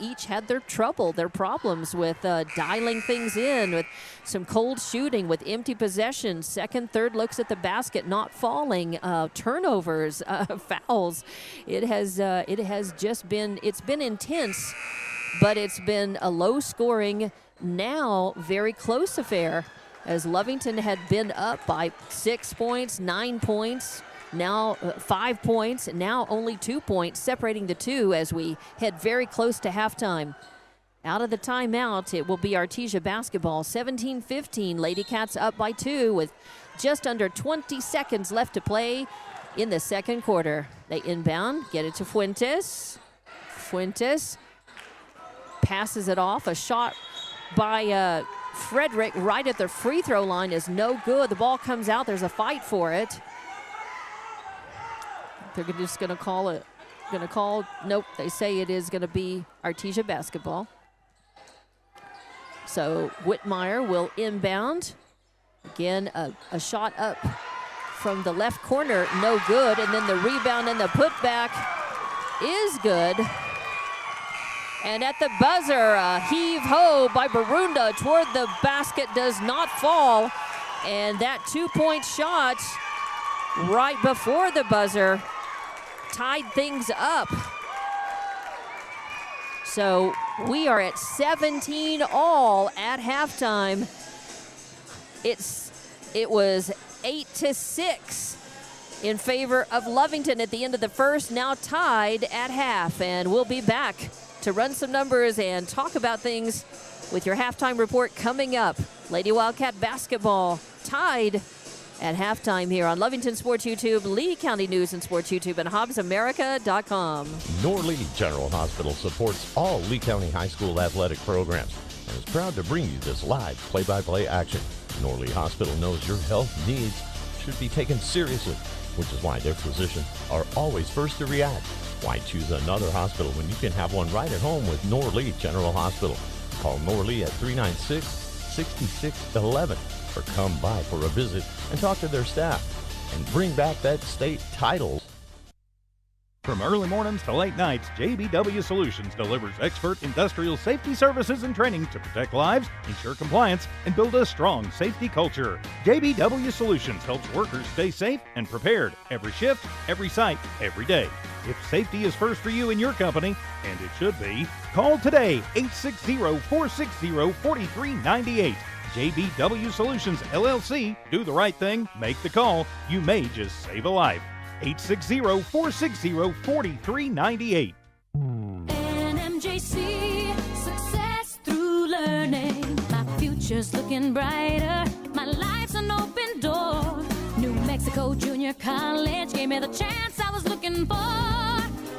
each had their trouble, their problems with dialing things in, with some cold shooting, with empty possessions, second, third looks at the basket, not falling, turnovers, fouls. It has just been, it's been intense, but it's been a low-scoring, now very close affair, as Lovington had been up by 6 points, 9 points. Now 5 points, now only 2 points, separating the two as we head very close to halftime. Out of the timeout, it will be Artesia basketball. 17-15, Lady Cats up by 2 with just under 20 seconds left to play in the second quarter. They inbound, get it to Fuentes. Fuentes passes it off. A shot by Frederick right at the free throw line is no good. The ball comes out. There's a fight for it. They're just going to call it. Nope, they say it is going to be Artesia basketball. So Whitmire will inbound. Again, a shot up from the left corner, no good. And then the rebound and the putback is good. And at the buzzer, a heave-ho by Barunda toward the basket does not fall. And that 2-point shot right before the buzzer tied things up. So we are at 17 all at halftime. It was 8-6 in favor of Lovington at the end of the first, now tied at half. And we'll be back to run some numbers and talk about things with your halftime report coming up. Lady Wildcat basketball tied at halftime here on Lovington Sports YouTube, Lee County News and Sports YouTube, and HobbsAmerica.com. Norlee General Hospital supports all Lee County High School athletic programs and is proud to bring you this live play-by-play action. Norlee Hospital knows your health needs should be taken seriously, which is why their physicians are always first to react. Why choose another hospital when you can have one right at home with Norlee General Hospital? Call Norlee at 396-6611 or come by for a visit and talk to their staff and bring back that state title. From early mornings to late nights, JBW Solutions delivers expert industrial safety services and training to protect lives, ensure compliance, and build a strong safety culture. JBW Solutions helps workers stay safe and prepared every shift, every site, every day. If safety is first for you and your company, and it should be, call today, 860-460-4398. JBW Solutions, LLC. Do the right thing. Make the call. You may just save a life. 860-460-4398. NMJC, success through learning. My future's looking brighter. My life's an open door. New Mexico Junior College gave me the chance I was looking for.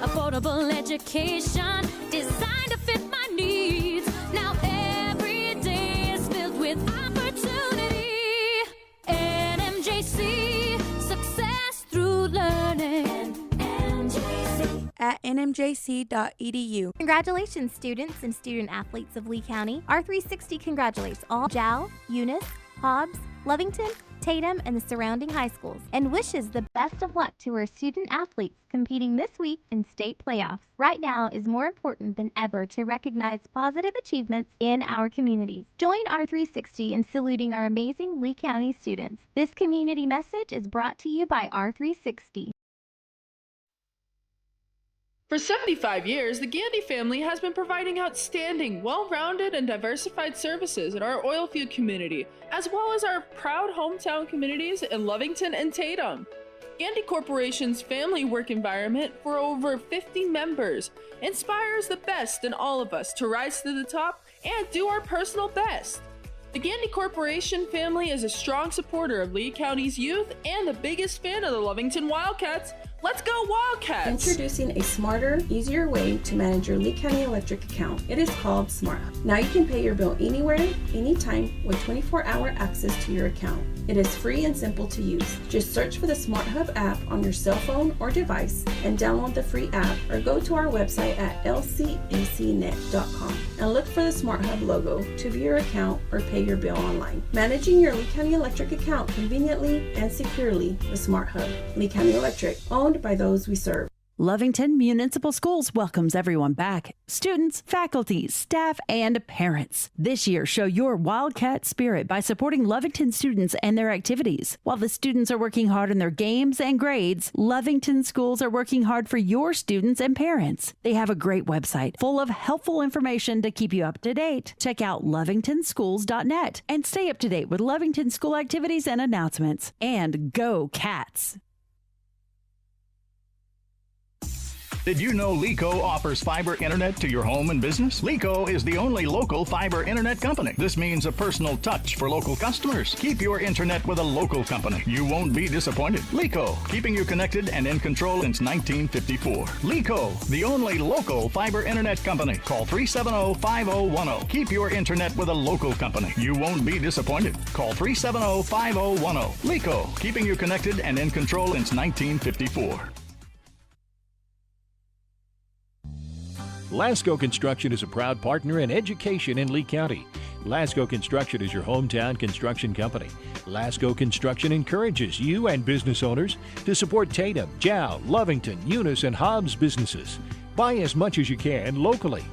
Affordable education designed to fit my needs. Now every day is filled with opportunity. NMJC, success through learning. NMJC. At nmjc.edu. Congratulations, students and student athletes of Lee County. R360 congratulates all Jal, Eunice, Hobbs, Lovington, Tatum, and the surrounding high schools, and wishes the best of luck to our student athletes competing this week in state playoffs. Right now is more important than ever to recognize positive achievements in our communities. Join R360 in saluting our amazing Lee County students. This community message is brought to you by R360. For 75 years, the Gandy family has been providing outstanding, well-rounded, and diversified services in our oil field community, as well as our proud hometown communities in Lovington and Tatum. Gandy Corporation's family work environment for over 50 members inspires the best in all of us to rise to the top and do our personal best. The Gandy Corporation family is a strong supporter of Lee County's youth and the biggest fan of the Lovington Wildcats. Let's go Wildcats! Introducing a smarter, easier way to manage your Lee County Electric account. It is called SmartHub. Now you can pay your bill anywhere, anytime, with 24-hour access to your account. It is free and simple to use. Just search for the SmartHub app on your cell phone or device and download the free app, or go to our website at lcecnet.com and look for the SmartHub logo to view your account or pay your bill online. Managing your Lee County Electric account conveniently and securely with SmartHub. Lee County Electric, owned by those we serve. Lovington Municipal Schools welcomes everyone back. Students, faculty, staff, and parents. This year, show your Wildcat spirit by supporting Lovington students and their activities. While the students are working hard on their games and grades, Lovington schools are working hard for your students and parents. They have a great website full of helpful information to keep you up to date. Check out lovingtonschools.net and stay up to date with Lovington school activities and announcements. And go Cats! Did you know LECO offers fiber internet to your home and business? LECO is the only local fiber internet company. This means a personal touch for local customers. Keep your internet with a local company. You won't be disappointed. LECO, keeping you connected and in control since 1954. LECO, the only local fiber internet company. Call 370-5010. Keep your internet with a local company. You won't be disappointed. Call 370-5010. LECO, keeping you connected and in control since 1954. Lasco Construction is a proud partner in education in Lee County. Lasco Construction is your hometown construction company. Lasco Construction encourages you and business owners to support Tatum, Jow, Lovington, Eunice, and Hobbs businesses. Buy as much as you can locally,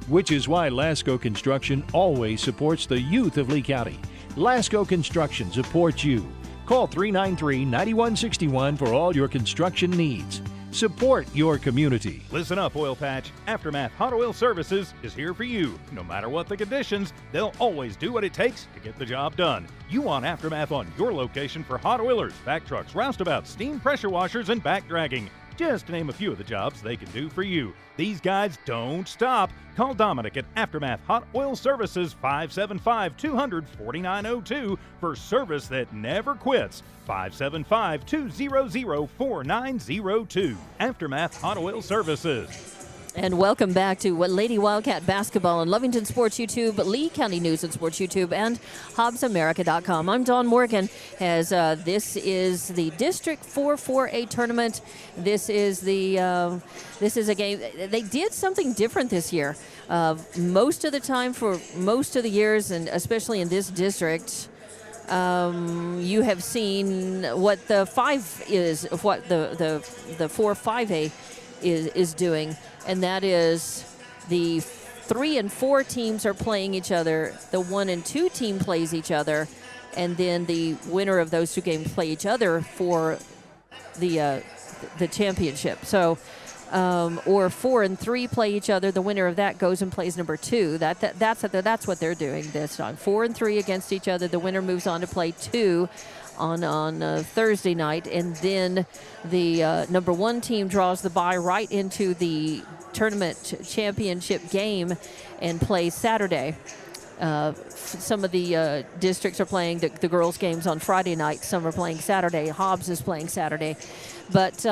which is why Lasco Construction always supports the youth of Lee County. Lasco Construction supports you. Call 393-9161 for all your construction needs. Support your community. Listen up, Oil Patch. Aftermath Hot Oil Services is here for you. No matter what the conditions, they'll always do what it takes to get the job done. You want Aftermath on your location for hot oilers, back trucks, roustabouts, steam pressure washers, and back dragging. Just to name a few of the jobs they can do for you. These guys don't stop. Call Dominic at Aftermath Hot Oil Services 575-200-4902 for service that never quits. 575-200-4902. Aftermath Hot Oil Services. And welcome back to Lady Wildcat Basketball on Lovington Sports YouTube, Lee County News and Sports YouTube, and HobbsAmerica.com. I'm Dawn Morgan, as this is the District 4 4A tournament. This is a game. They did something different this year. Most of the time, for most of the years, and especially in this district, you have seen what the 5 is, what the 4 5A is doing. And that is the 3 and 4 teams are playing each other. The 1 and 2 team plays each other, and then the winner of those 2 games play each other for the championship. So, or 4 and 3 play each other. The winner of that goes and plays number 2. That's what they're doing this time. 4 and 3 against each other. The winner moves on to play 2 on Thursday night, and then the number 1 team draws the bye right into the tournament championship game and plays Saturday. Some of the districts are playing the girls' games on Friday night. Some are playing Saturday. Hobbs is playing Saturday. But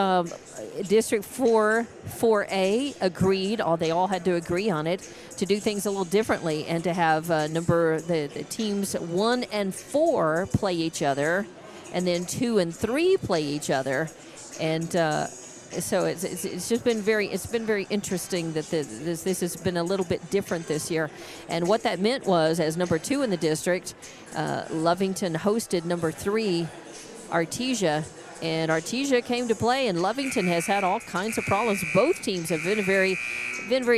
District 4A agreed, they all had to agree on it, to do things a little differently and to have the teams 1 and 4 play each other, and then 2 and 3 play each other. And so it's just been very interesting that this has been a little bit different this year. And what that meant was, as number 2 in the district, Lovington hosted number 3 Artesia, and Artesia came to play, and Lovington has had all kinds of problems. Both teams have been very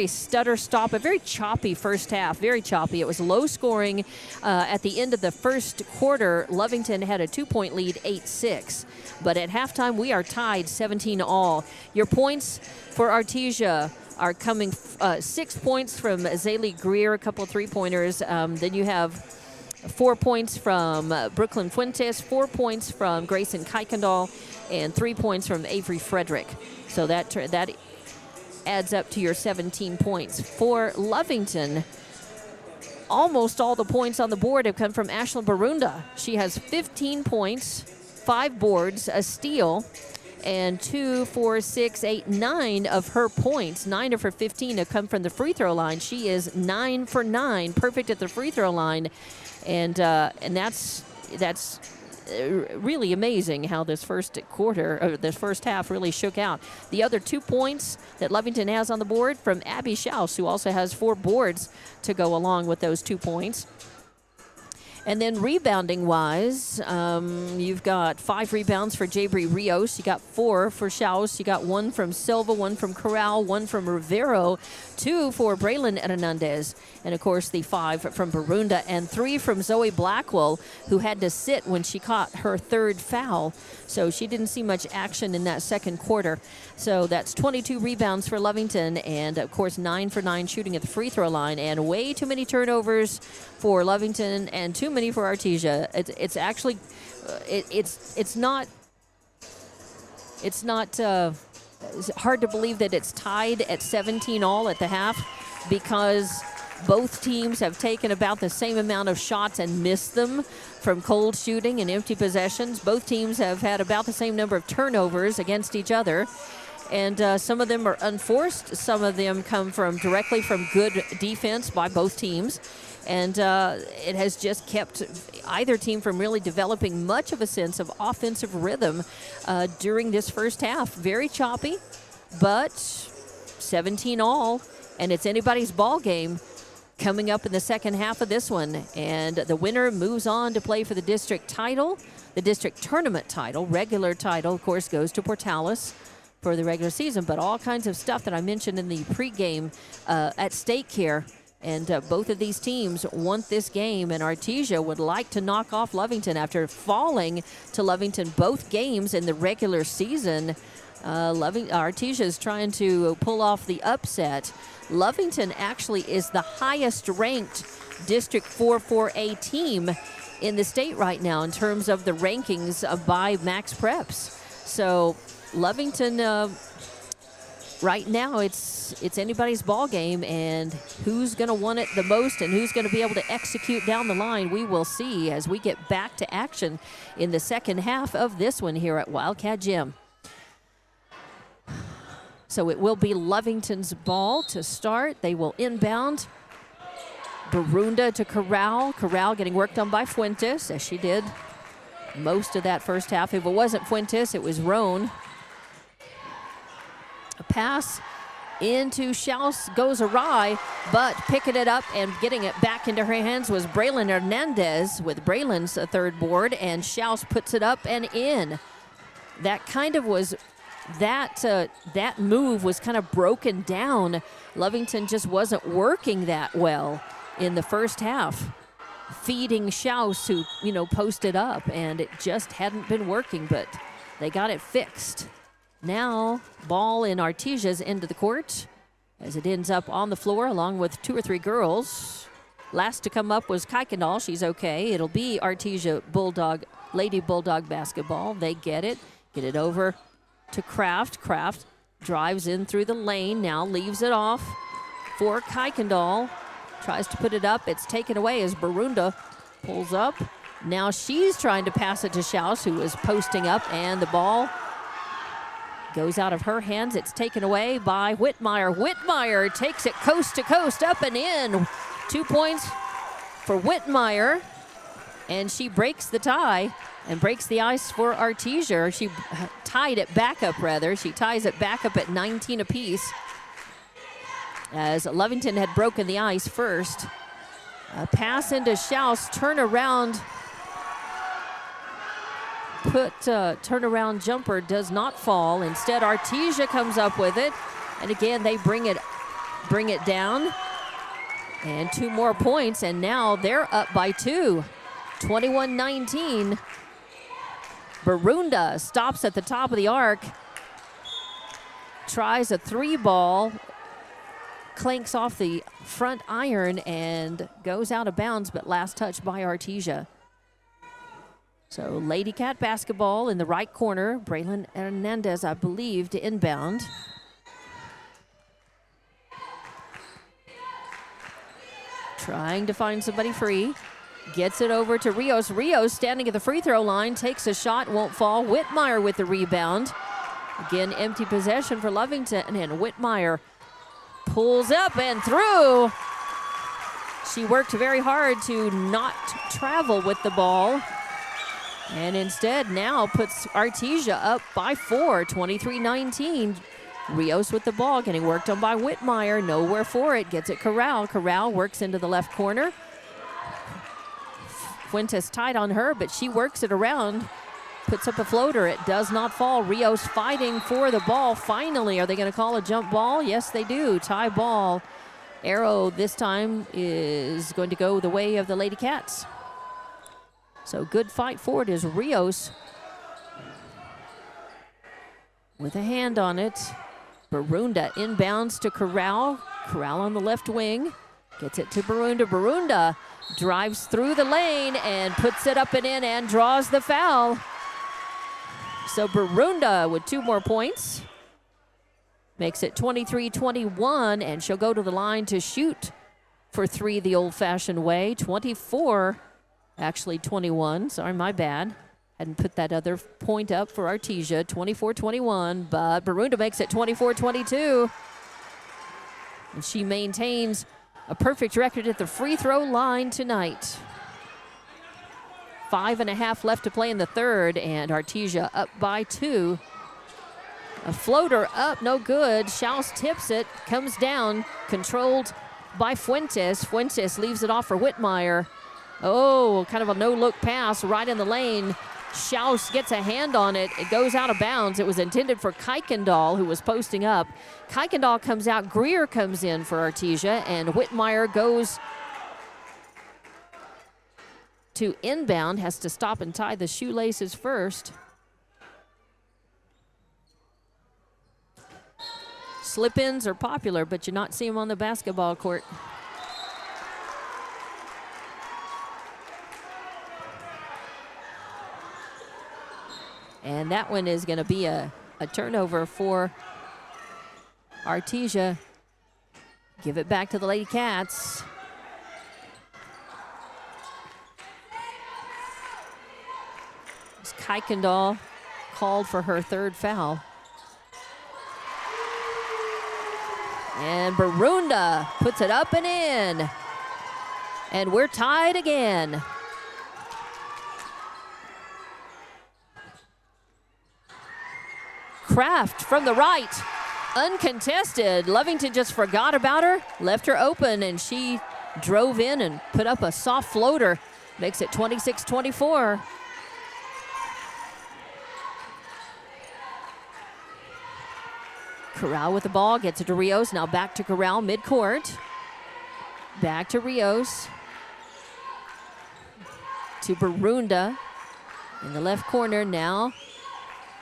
stutter-stop, a very choppy first half, very choppy. It was low scoring. At the end of the first quarter, Lovington had a 2-point lead, 8-6. But at halftime, we are tied 17-all. Your points for Artesia are coming 6 points from Zaylee Greer, a couple of 3-pointers. Then you have 4 points from Brooklyn Fuentes, 4 points from Grayson Kuykendall, and 3 points from Avery Frederick. So that adds up to your 17 points. For Lovington, almost all the points on the board have come from Ashlyn Barunda. She has 15 points, 5 boards, a steal, and 2, 4, 6, 8, 9 of her points, 9 of her 15 have come from the free throw line. She is 9 for 9, perfect at the free throw line. And that's really amazing how this first half really shook out. The other 2 points that Lovington has on the board from Abby Schaus, who also has 4 boards to go along with those 2 points. And then rebounding-wise, you've got 5 rebounds for Jabri Rios. You got 4 for Schaus. You got 1 from Silva, 1 from Corral, 1 from Rivero, 2 for Braylon Hernandez, and, of course, the 5 from Barunda, and 3 from Zoe Blackwell, who had to sit when she caught her 3rd foul. So she didn't see much action in that second quarter. So that's 22 rebounds for Lovington, and, of course, 9 for 9 shooting at the free throw line, and way too many turnovers for Lovington and too many for Artesia. It's actually it's not hard to believe that it's tied at 17-all at the half, because both teams have taken about the same amount of shots and missed them from cold shooting and empty possessions. Both teams have had about the same number of turnovers against each other. And some of them are unforced. Some of them come directly from good defense by both teams. And it has just kept either team from really developing much of a sense of offensive rhythm during this first half. Very choppy, but 17-all, and it's anybody's ball game coming up in the second half of this one. And the winner moves on to play for the district title. The district tournament title, regular title, of course, goes to Portales for the regular season, but all kinds of stuff that I mentioned in the pregame at stake here. And both of these teams want this game, and Artesia would like to knock off Lovington after falling to Lovington both games in the regular season. Artesia is trying to pull off the upset. Lovington actually is the highest ranked District 4-4A team in the state right now in terms of the rankings by Max Preps. So Lovington, right now, it's anybody's ball game, and who's going to want it the most and who's going to be able to execute down the line, we will see as we get back to action in the second half of this one here at Wildcat Gym. So it will be Lovington's ball to start. They will inbound. Barunda to Corral. Corral getting worked on by Fuentes, as she did most of that first half. If it wasn't Fuentes, it was Roan. A pass into Schaus goes awry, but picking it up and getting it back into her hands was Braylon Hernandez with Braylon's third board, and Schaus puts it up and in. That kind of was that move was kind of broken down. Lovington just wasn't working that well in the first half, feeding Schaus, who posted up, and it just hadn't been working, but they got it fixed. Now, ball in Artesia's end of the court as it ends up on the floor along with 2 or 3 girls. Last to come up was Kuykendall. She's okay. It'll be Artesia Bulldog Lady Bulldog basketball. They get it over to Kraft. Kraft drives in through the lane, now leaves it off for Kuykendall. Tries to put it up. It's taken away as Barunda pulls up. Now she's trying to pass it to Schaus, who is posting up, and the ball goes out of her hands. It's taken away by Whitmire. Whitmire takes it coast to coast, up and in. 2 points for Whitmire, and she breaks the tie and breaks the ice for Artesia. She tied it back up, rather. She ties it back up at 19 apiece, as Lovington had broken the ice first. A pass into Schaus, turnaround turnaround jumper does not fall. Instead, Artesia comes up with it, and again they bring it down. And 2 more points, and now they're up by 2. 21-19. Barunda stops at the top of the arc, tries a 3-ball, clanks off the front iron and goes out of bounds, but last touch by Artesia. So Lady Cat basketball in the right corner. Braylon Hernandez, I believe, to inbound. Trying to find somebody free. Gets it over to Rios. Rios standing at the free throw line, takes a shot, won't fall. Whitmire with the rebound. Again, empty possession for Lovington, and Whitmire pulls up and through. She worked very hard to not travel with the ball, and instead now puts Artesia up by 4, 23-19. Rios with the ball, getting worked on by Whitmire. Nowhere for it. Gets it Corral. Corral works into the left corner. Fuentes tied on her, but she works it around. Puts up a floater. It does not fall. Rios fighting for the ball. Finally, are they going to call a jump ball? Yes, they do. Tie ball. Arrow this time is going to go the way of the Lady Cats. So good fight for it is Rios with a hand on it. Barunda inbounds to Corral. Corral on the left wing. Gets it to Barunda. Barunda drives through the lane and puts it up and in and draws the foul. So Barunda with 2 more points. Makes it 23-21, and she'll go to the line to shoot for 3 the old-fashioned way. 24, actually 21. Sorry, my bad. Hadn't put that other point up for Artesia. 24-21, but Barunda makes it 24-22. And she maintains a perfect record at the free throw line tonight. 5.5 left to play in the third, and Artesia up by 2. A floater up, no good. Schaus tips it, comes down, controlled by Fuentes. Fuentes leaves it off for Whitmire. Oh, kind of a no-look pass right in the lane. Schaus gets a hand on it. It goes out of bounds. It was intended for Kuykendall, who was posting up. Kuykendall comes out. Greer comes in for Artesia, and Whitmire goes to inbound. Has to stop and tie the shoelaces first. Slip-ins are popular, but you not see them on the basketball court. And that one is going to be a turnover for Artesia. Give it back to the Lady Cats. Kuykendall called for her 3rd foul. And Barunda puts it up and in. And we're tied again. Kraft from the right, uncontested. Lovington just forgot about her, left her open, and she drove in and put up a soft floater. Makes it 26-24. Corral with the ball, gets it to Rios. Now back to Corral, midcourt. Back to Rios. To Barunda in the left corner now.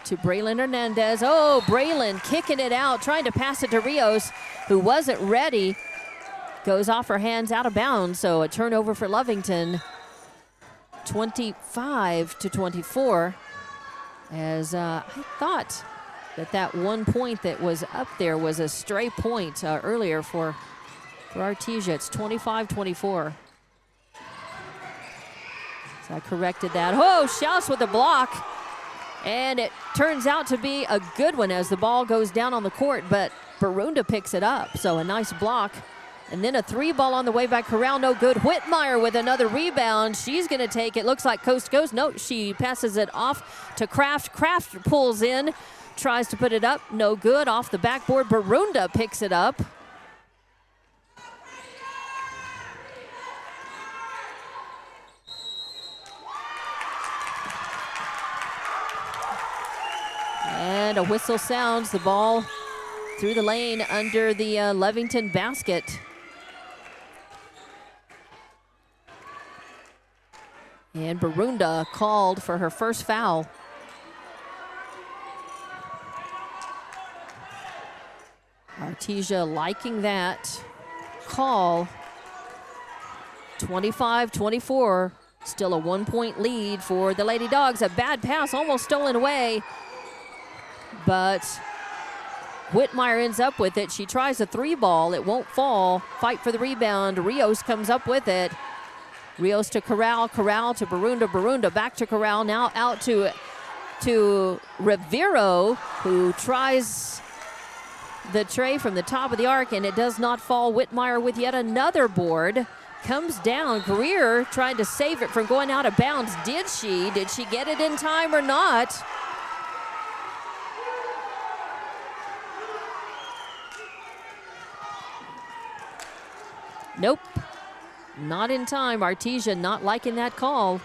To Braylon Hernandez. Oh, Braylon kicking it out, trying to pass it to Rios, who wasn't ready. Goes off her hands, out of bounds, so a turnover for Lovington. 25-24. As I thought that 1 point that was up there was a stray point earlier for Artesia. It's 25-24. So I corrected that. Oh, Schaus with a block. And it turns out to be a good one as the ball goes down on the court, but Barunda picks it up. So a nice block. And then a 3-ball on the way by Corral, no good. Whitmire with another rebound. She's going to take it. Looks like coast to coast. No, she passes it off to Kraft. Kraft pulls in, tries to put it up. No good. Off the backboard. Barunda picks it up. And a whistle sounds. The ball through the lane under the Lovington basket. And Barunda called for her first foul. Artesia liking that call. 25-24. Still a 1-point lead for the Lady Dogs. A bad pass, almost stolen away. But Whitmire ends up with it. She tries a 3-ball. It won't fall. Fight for the rebound. Rios comes up with it. Rios to Corral. Corral to Barunda. Barunda back to Corral. Now out to Rivero, who tries the tray from the top of the arc, and it does not fall. Whitmire with yet another board. Comes down. Greer trying to save it from going out of bounds. Did she? Did she get it in time or not? Nope, not in time. Artesia not liking that call.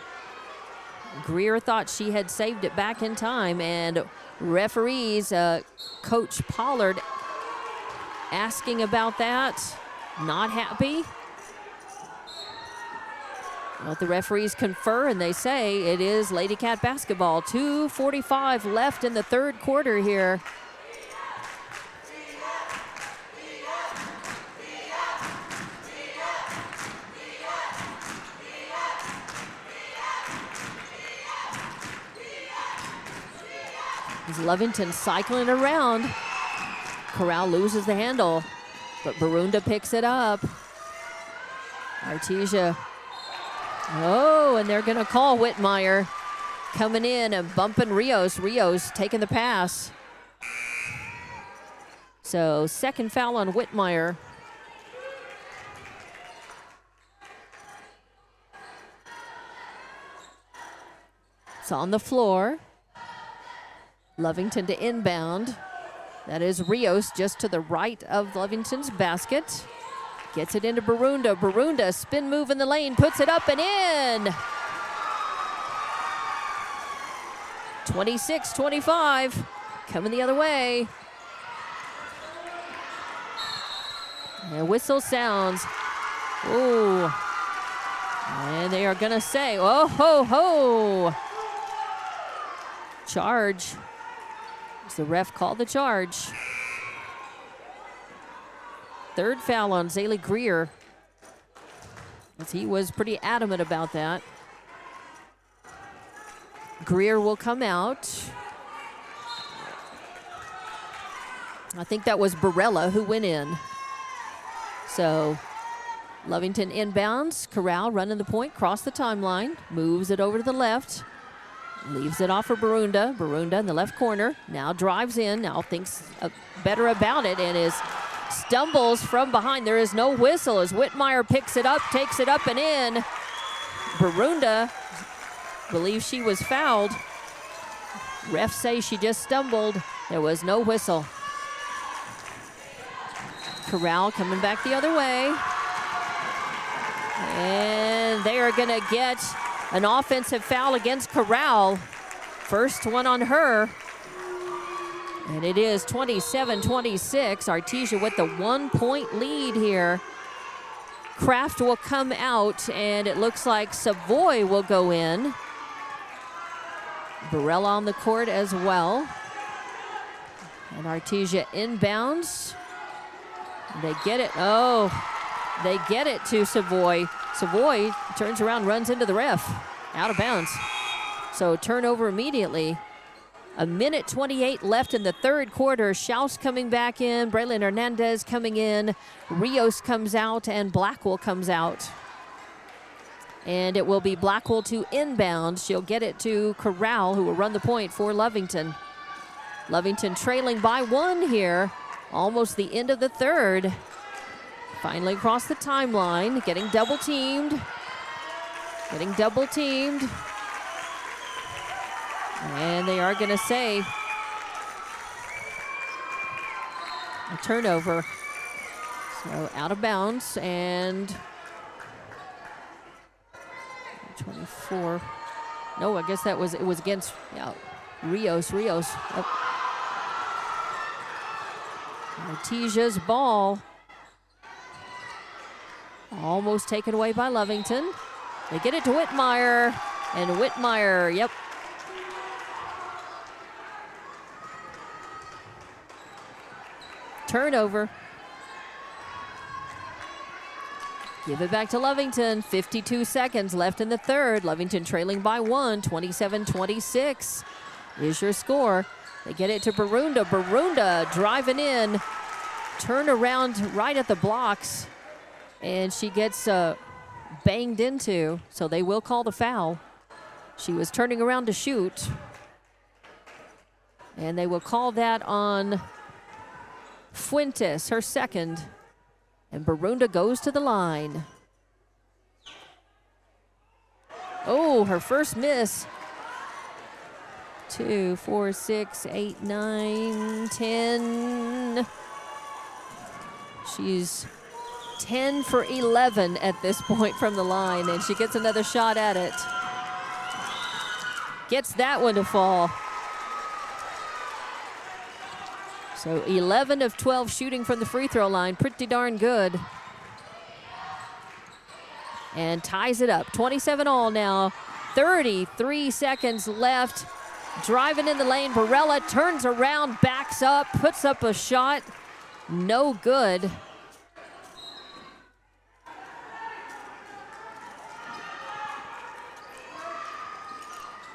Greer thought she had saved it back in time, and referees, Coach Pollard asking about that, not happy. Well, the referees confer, and they say it is Lady Cat basketball. 2:45 left in the third quarter here. Lovington cycling around. Corral loses the handle, but Barunda picks it up. Artesia. Oh, and they're going to call Whitmire coming in and bumping Rios. Rios taking the pass. So second foul on Whitmire. It's on the floor. Lovington to inbound. That is Rios just to the right of Lovington's basket. Gets it into Barunda. Barunda, spin move in the lane, puts it up and in. 26-25, coming the other way. And whistle sounds. Ooh. And they are gonna say, oh ho ho. Charge. The ref called the charge. Third foul on Zaylee Greer, as he was pretty adamant about that. Greer will come out. I think that was Barella who went in. So Lovington inbounds. Corral running the point, cross the timeline, moves it over to the left. Leaves it off for Barunda. Barunda in the left corner. Now drives in. Now thinks better about it and stumbles from behind. There is no whistle as Whitmire picks it up, takes it up and in. Barunda believes she was fouled. Refs say she just stumbled. There was no whistle. Corral coming back the other way. And they are going to get an offensive foul against Corral. First one on her. And it is 27-26. Artesia with the 1-point lead here. Kraft will come out, and it looks like Savoy will go in. Barella on the court as well. And Artesia inbounds. They get it. Oh, they get it to Savoy. Savoy turns around, runs into the ref Out of bounds. So turnover immediately. 1:28 left in the third quarter. Schaus coming back in. Braylon Hernandez coming in. Rios comes out, and Blackwell comes out. And it will be Blackwell to inbound. She'll get it to Corral, who will run the point for Lovington. Lovington trailing by 1 here. Almost the end of the third. Finally across the timeline, getting double teamed. And they are going to say a turnover. So out of bounds, and 24. No, I guess it was against Rios. Yep. Artesia's ball. Almost taken away by Lovington. They get it to Whitmire, and Whitmire, yep. Turnover. Give it back to Lovington. 52 seconds left in the third. Lovington trailing by 1, 27-26 is your score. They get it to Barunda. Barunda driving in. Turn around right at the blocks. And she gets banged into, so they will call the foul. She was turning around to shoot. And they will call that on Fuentes, her second. And Barunda goes to the line. Oh, her first miss. 2, 4, 6, 8, 9, 10. She's 10 for 11 at this point from the line, and she gets another shot at it. Gets that one to fall. So 11 of 12 shooting from the free throw line. Pretty darn good. And ties it up. 27 all now. 33 seconds left. Driving in the lane. Barella turns around, backs up, puts up a shot. No good.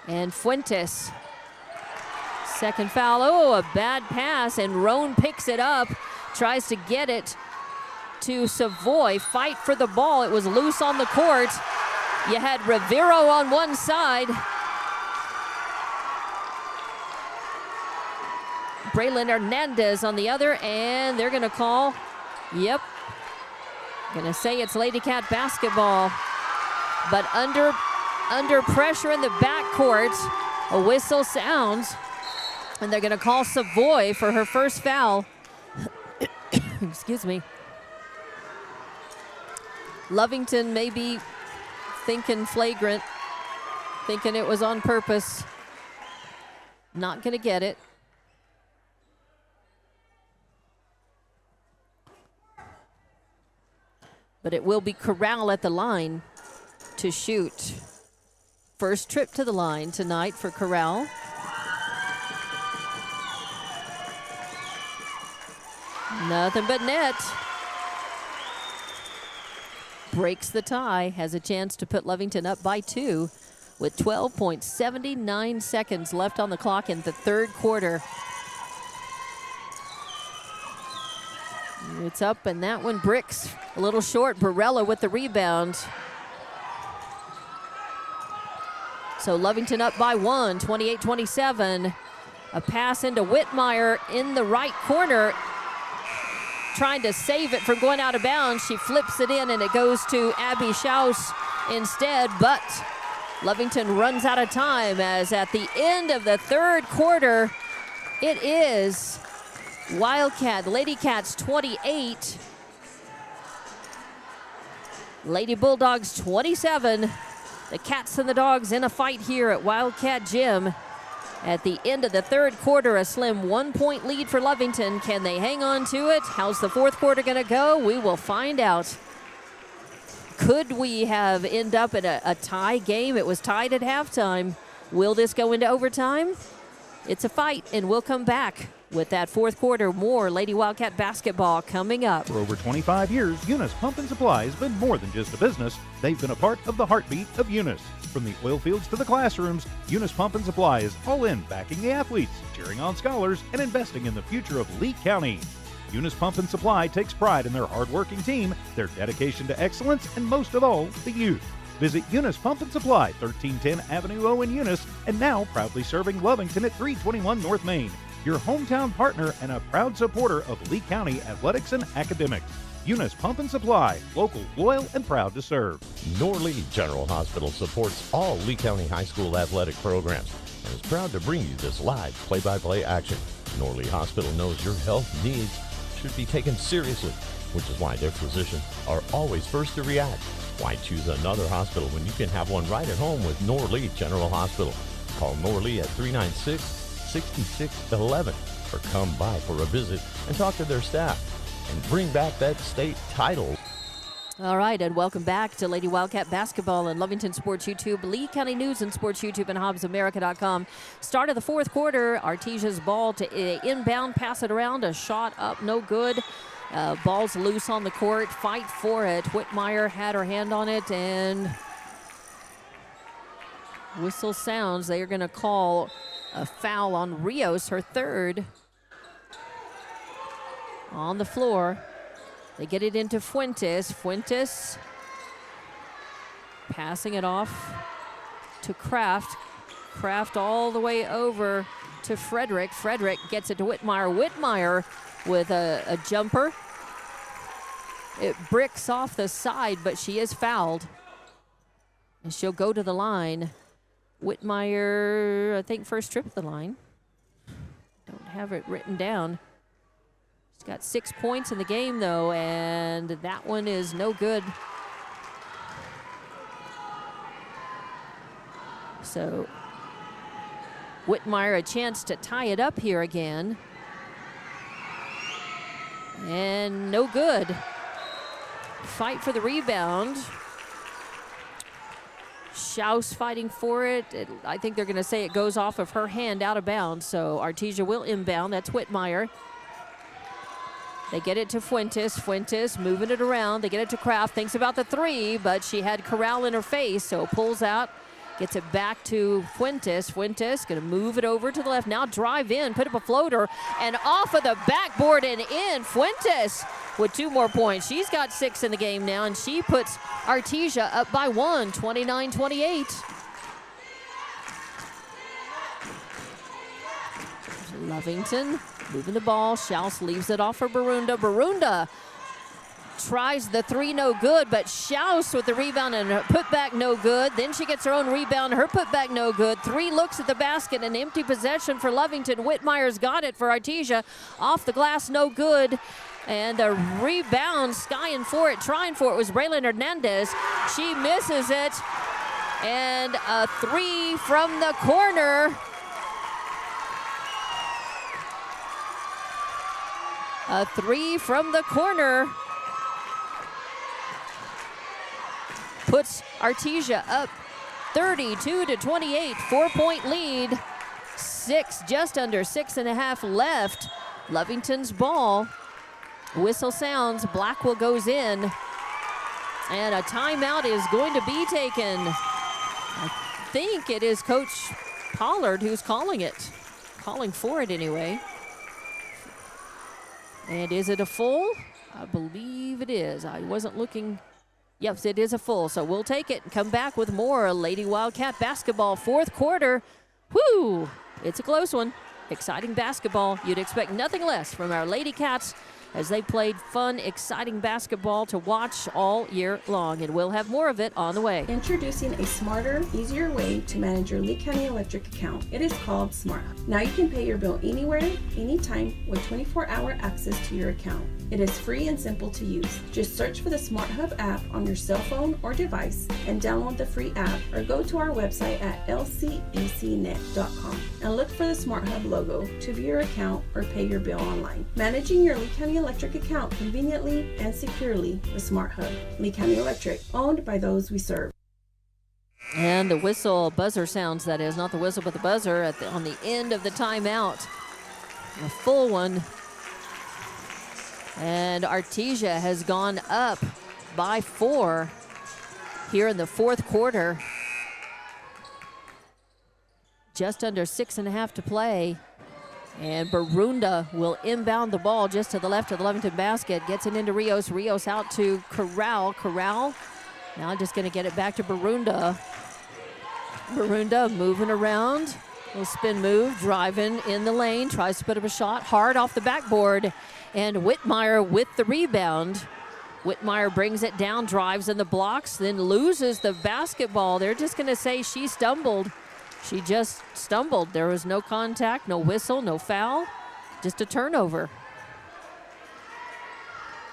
And Fuentes. Second foul. Oh, a bad pass, and Roan picks it up, tries to get it to Savoy. Fight for the ball. It was loose on the court. You had Rivero on one side. Braylon Hernandez on the other, and they're going to call, yep, going to say it's Lady Cat basketball. But under pressure in the backcourt, a whistle sounds. And they're going to call Savoy for her first foul. Excuse me. Lovington may be thinking flagrant, thinking it was on purpose. Not going to get it. But it will be Corral at the line to shoot. First trip to the line tonight for Corral. Nothing but net. Breaks the tie, has a chance to put Lovington up by 2 with 12.79 seconds left on the clock in the third quarter. It's up, and that one bricks a little short. Barella with the rebound. So Lovington up by 1, 28-27. A pass into Whitmire in the right corner, trying to save it from going out of bounds. She flips it in, and it goes to Abby Schaus instead, but Lovington runs out of time, as at the end of the third quarter, it is Wildcat, Lady Cats 28, Lady Bulldogs 27. The Cats and the Dogs in a fight here at Wildcat Gym. At the end of the third quarter, a slim 1-point lead for Lovington. Can they hang on to it? How's the fourth quarter going to go? We will find out. Could we have end up in a tie game? It was tied at halftime. Will this go into overtime? It's a fight, and we'll come back With that fourth quarter, more Lady Wildcat basketball coming up. For over 25 years, Eunice Pump and Supply has been more than just a business. They've been a part of the heartbeat of Eunice. From the oil fields to the classrooms, Eunice Pump and Supply is all in backing the athletes, cheering on scholars, and investing in the future of Lee County. Eunice Pump and Supply takes pride in their hard-working team, their dedication to excellence, and most of all, the youth. Visit Eunice Pump and Supply, 1310 Avenue O in Eunice, and now proudly serving Lovington at 321 North Main. Your hometown partner and a proud supporter of Lee County athletics and academics. Eunice Pump and Supply, local, loyal, and proud to serve. Norlee General Hospital supports all Lee County High School athletic programs and is proud to bring you this live play-by-play action. Norlee Hospital knows your health needs should be taken seriously, which is why their physicians are always first to react. Why choose another hospital when you can have one right at home with Norlee General Hospital? Call Norlee at 396-6611 or come by for a visit and talk to their staff and bring back that state title. All right, and welcome back to Lady Wildcat Basketball and Lovington Sports YouTube, Lee County News and Sports YouTube, and HobbsAmerica.com. Start of the fourth quarter, Artesia's ball to inbound, pass it around, a shot up, no good. Ball's loose on the court, fight for it. Whitmire had her hand on it, and whistle sounds. They are going to call a foul on Rios, her third, on the floor. They get it into Fuentes. Fuentes passing it off to Kraft. Kraft all the way over to Frederick. Frederick gets it to Whitmire. Whitmire with a jumper. It bricks off the side, but she is fouled. And she'll go to the line. Whitmire, I think, first trip at the line. Don't have it written down. She's got 6 points in the game, though, and that one is no good. So Whitmire a chance to tie it up here again. And no good. Fight for the rebound. Schaus fighting for it. I think they're going to say it goes off of her hand out of bounds. So Artesia will inbound. That's Whitmire. They get it to Fuentes. Fuentes moving it around. They get it to Kraft. Thinks about the three, but she had Corral in her face, so pulls out. Gets it back to Fuentes. Fuentes going to move it over to the left. Now drive in, put up a floater, and off of the backboard and in. Fuentes with 2 more points. She's got 6 in the game now, and she puts Artesia up by 1, 29-28. Lovington moving the ball. Schaus leaves it off for Barunda. Barunda tries the three, no good, but Schaus with the rebound and her putback, no good. Then she gets her own rebound, her putback, no good. 3 looks at the basket, an empty possession for Lovington. Whitmire's got it for Artesia. Off the glass, no good. And the rebound, skying for it, trying for it, was Braylon Hernandez. She misses it. And a 3 from the corner. A 3 from the corner puts Artesia up 32-28, 4-point lead. Just under 6.5 left. Lovington's ball. Whistle sounds, Blackwell goes in, and a timeout is going to be taken. I think it is Coach Pollard who's calling for it anyway. And is it a full? I believe it is. I wasn't looking. Yes, it is a full, so we'll take it and come back with more Lady Wildcat basketball. Fourth quarter. Whoo! It's a close one. Exciting basketball. You'd expect nothing less from our Lady Cats as they played fun, exciting basketball to watch all year long. And we'll have more of it on the way. Introducing a smarter, easier way to manage your Lee County Electric account. It is called Smart Hub. Now you can pay your bill anywhere, anytime, with 24-hour access to your account. It is free and simple to use. Just search for the Smart Hub app on your cell phone or device and download the free app, or go to our website at lcecnet.com and look for the Smart Hub logo to view your account or pay your bill online. Managing your Lee County Electric account conveniently and securely with Smart Hub. Lee County Electric, owned by those we serve. And the whistle, buzzer sounds, that is, not the whistle, but the buzzer on the end of the timeout. A full one. And Artesia has gone up by 4 here in the fourth quarter. Just under 6.5 to play. And Barunda will inbound the ball just to the left of the Lovington basket. Gets it into Rios. Rios out to Corral. Corral now just going to get it back to Barunda. Barunda moving around. Little spin move, driving in the lane. Tries to put up a shot hard off the backboard. And Whitmire with the rebound. Whitmire brings it down, drives in the blocks, then loses the basketball. They're just going to say she stumbled. She just stumbled. There was no contact, no whistle, no foul, just a turnover.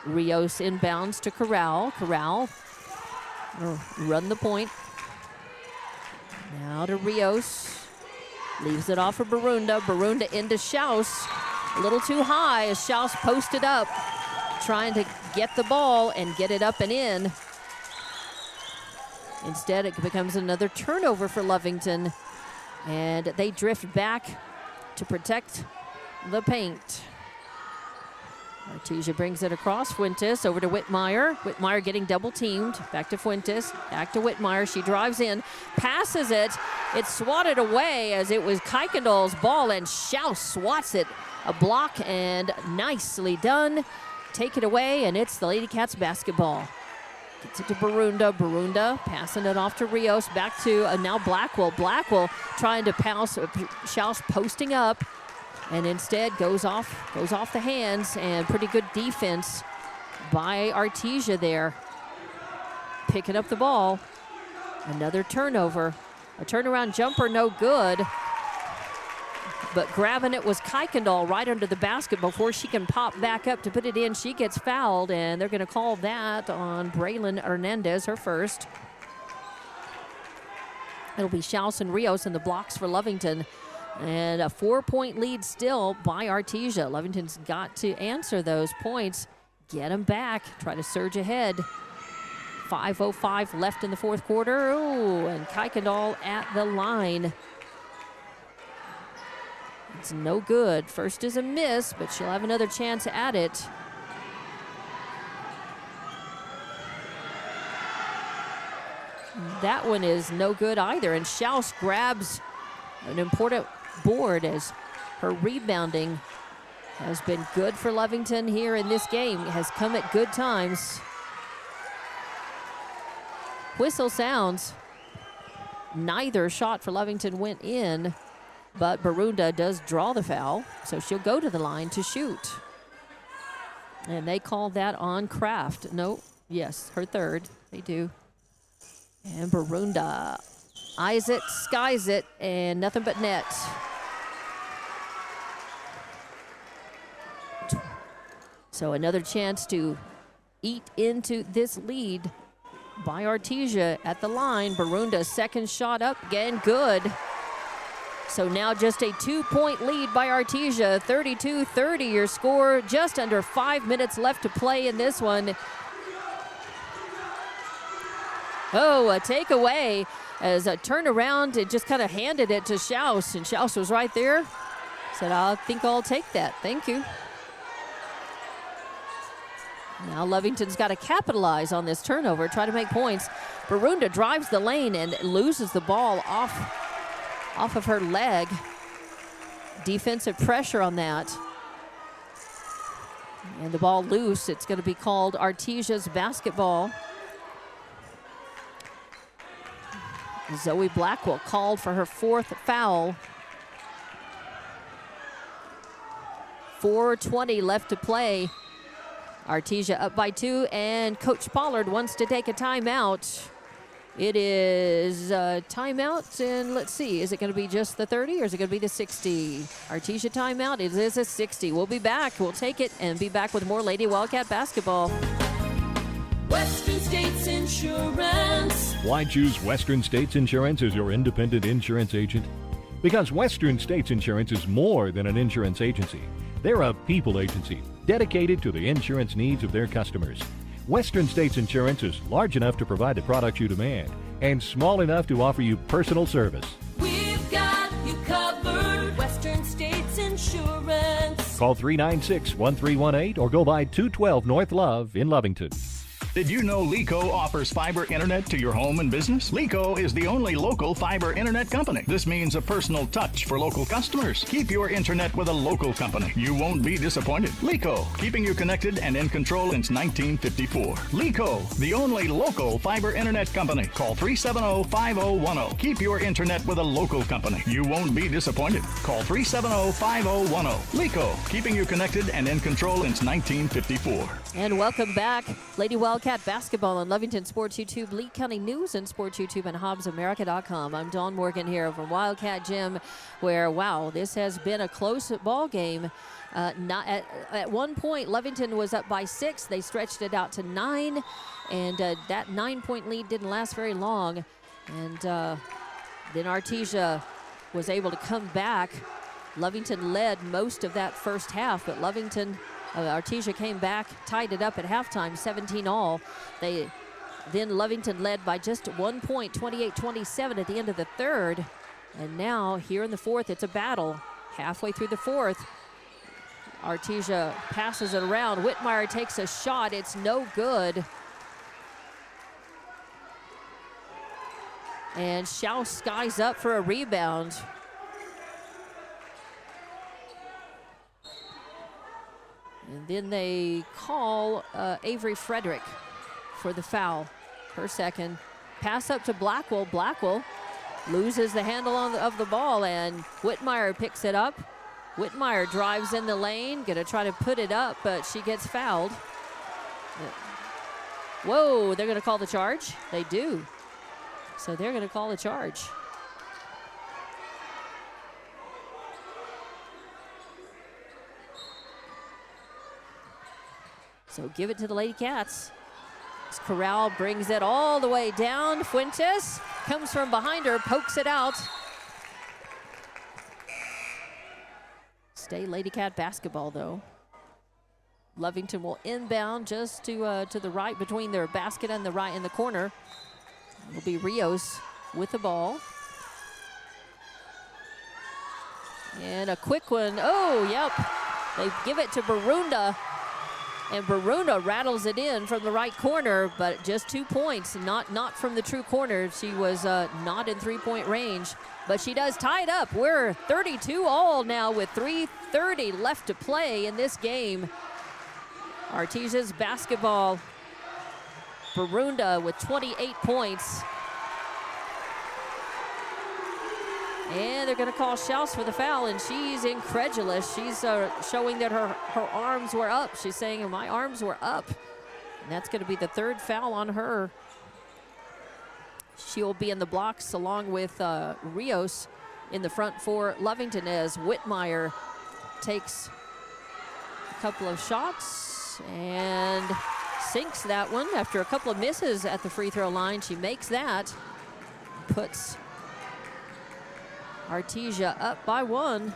Rios inbounds to Corral. Corral run the point. Now to Rios. Leaves it off for Barunda. Barunda into Schaus. A little too high as Schaus posted up, trying to get the ball and get it up and in. Instead, it becomes another turnover for Lovington. And they drift back to protect the paint. Artesia brings it across. Fuentes over to Whitmire. Whitmire getting double teamed. Back to Fuentes. Back to Whitmire. She drives in. Passes it. It's swatted away as it was Kuykendall's ball, and Schaus swats it. A block, and nicely done. Take it away, and it's the Lady Cats basketball. Gets it to Barunda. Barunda passing it off to Rios. Back to now Blackwell. Blackwell trying to pass. Schaus posting up, and instead goes off the hands, and pretty good defense by Artesia there. Picking up the ball. Another turnover. A turnaround jumper, no good. But grabbing it was Kuykendall right under the basket before she can pop back up to put it in. She gets fouled, and they're going to call that on Braylon Hernandez, her first. It'll be Schaus and Rios in the blocks for Lovington. And a 4-point lead still by Artesia. Lovington's got to answer those points, get them back, try to surge ahead. 5:05 left in the fourth quarter. Ooh, and Kuykendall at the line. It's no good. First is a miss, but she'll have another chance at it. That one is no good either, and Schaus grabs an important board as her rebounding has been good for Lovington here in this game. It has come at good times. Whistle sounds. Neither shot for Lovington went in. But Barunda does draw the foul, so she'll go to the line to shoot. And they call that on Kraft. No, yes, her third. They do. And Barunda eyes it, skies it, and nothing but net. So another chance to eat into this lead by Artesia at the line. Barunda's second shot up, again, good. So now just a 2-point lead by Artesia, 32-30 your score, just under 5 minutes left to play in this one. Oh, a takeaway as a turnaround, it just kind of handed it to Schaus, and Schaus was right there. Said, I think I'll take that, thank you. Now Lovington's got to capitalize on this turnover, try to make points. Barunda drives the lane and loses the ball off of her leg. Defensive pressure on that. And the ball loose. It's going to be called Artesia's basketball. Zoe Blackwell called for her fourth foul. 4:20 left to play. Artesia up by 2, and Coach Pollard wants to take a timeout. It is a timeout, and let's see, is it going to be just the 30 or is it going to be the 60? Artesia timeout, it is a 60. We'll be back, we'll take it, and be back with more Lady Wildcat basketball. Western States Insurance. Why choose Western States Insurance as your independent insurance agent? Because Western States Insurance is more than an insurance agency. They're a people agency dedicated to the insurance needs of their customers. Western States Insurance is large enough to provide the products you demand and small enough to offer you personal service. We've got you covered. Western States Insurance. Call 396-1318 or go by 212 North Love in Lovington. Did you know LECO offers fiber internet to your home and business? LECO is the only local fiber internet company. This means a personal touch for local customers. Keep your internet with a local company. You won't be disappointed. LECO, keeping you connected and in control since 1954. LECO, the only local fiber internet company. Call 370-5010. Keep your internet with a local company. You won't be disappointed. Call 370-5010. LECO, keeping you connected and in control since 1954. And welcome back. Lady Wildcat basketball on Lovington Sports YouTube, Lee County News and Sports YouTube, and HobbsAmerica.com. I'm Dawn Morgan here from Wildcat Gym, where, wow, this has been a close ball game. Not at one point, Lovington was up by 6. They stretched it out to 9, and that 9-point lead didn't last very long. And then Artesia was able to come back. Lovington led most of that first half, but Artesia came back, tied it up at halftime, 17-all. Then Lovington led by just 1 point, 28-27 at the end of the third. And now, here in the fourth, it's a battle. Halfway through the fourth, Artesia passes it around. Whitmire takes a shot. It's no good. And Schaus skies up for a rebound. And then they call Avery Frederick for the foul. Her second. Pass up to Blackwell. Blackwell loses the handle of the ball, and Whitmire picks it up. Whitmire drives in the lane, gonna try to put it up, but she gets fouled. Whoa, they're gonna call the charge? They do. So they're gonna call the charge. So give it to the Lady Cats. Corral brings it all the way down. Fuentes comes from behind her, pokes it out. Stay Lady Cat basketball, though. Lovington will inbound just to the right between their basket and the right in the corner. It'll be Rios with the ball. And a quick one. Oh, yep. They give it to Barunda. And Baruna rattles it in from the right corner, but just 2 points, not from the true corner. She was not in three-point range, but she does tie it up. We're 32-all now with 3:30 left to play in this game. Artesia's basketball. Barunda with 28 points. And they're going to call Schaus for the foul, and she's incredulous. She's showing that her arms were up. She's saying, my arms were up. And that's going to be the third foul on her. She will be in the blocks along with Rios in the front for Lovington as Whitmire takes a couple of shots and sinks that one after a couple of misses at the free throw line. She makes that, puts Artesia up by 1.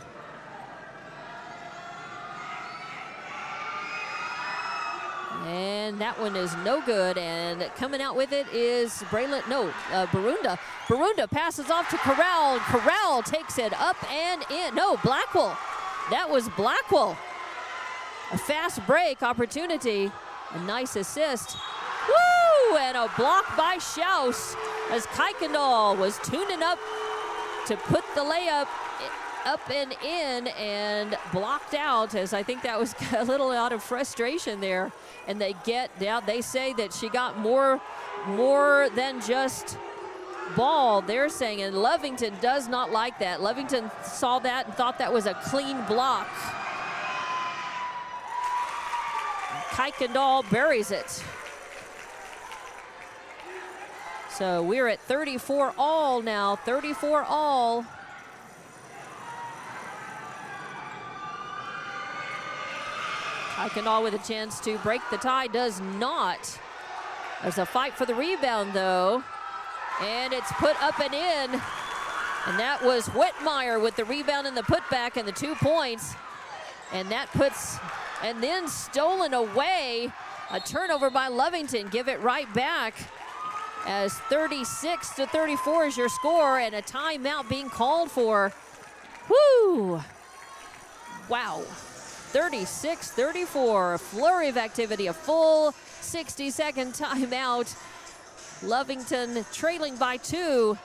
And that one is no good. And coming out with it is Barunda. Barunda passes off to Corral. Corral takes it up and in. No, Blackwell. That was Blackwell. A fast break opportunity. A nice assist. Woo! And a block by Schaus as Kuykendall was tuning up to put the layup up and in and blocked out, as I think that was a little out of frustration there. And they get down. They say that she got more than just ball, they're saying, and Lovington does not like that. Lovington saw that and thought that was a clean block. Kuykendall buries it. So we're at 34-all now, 34-all. Kuykendall with a chance to break the tie, does not. There's a fight for the rebound though, and it's put up and in. And that was Whitmire with the rebound and the putback and the 2 points. And that puts, and then stolen away, a turnover by Lovington. Give it right back as 36-34 is your score, and a timeout being called for. Woo! Wow. 36-34. A flurry of activity, a full 60-second timeout. Lovington trailing by 2.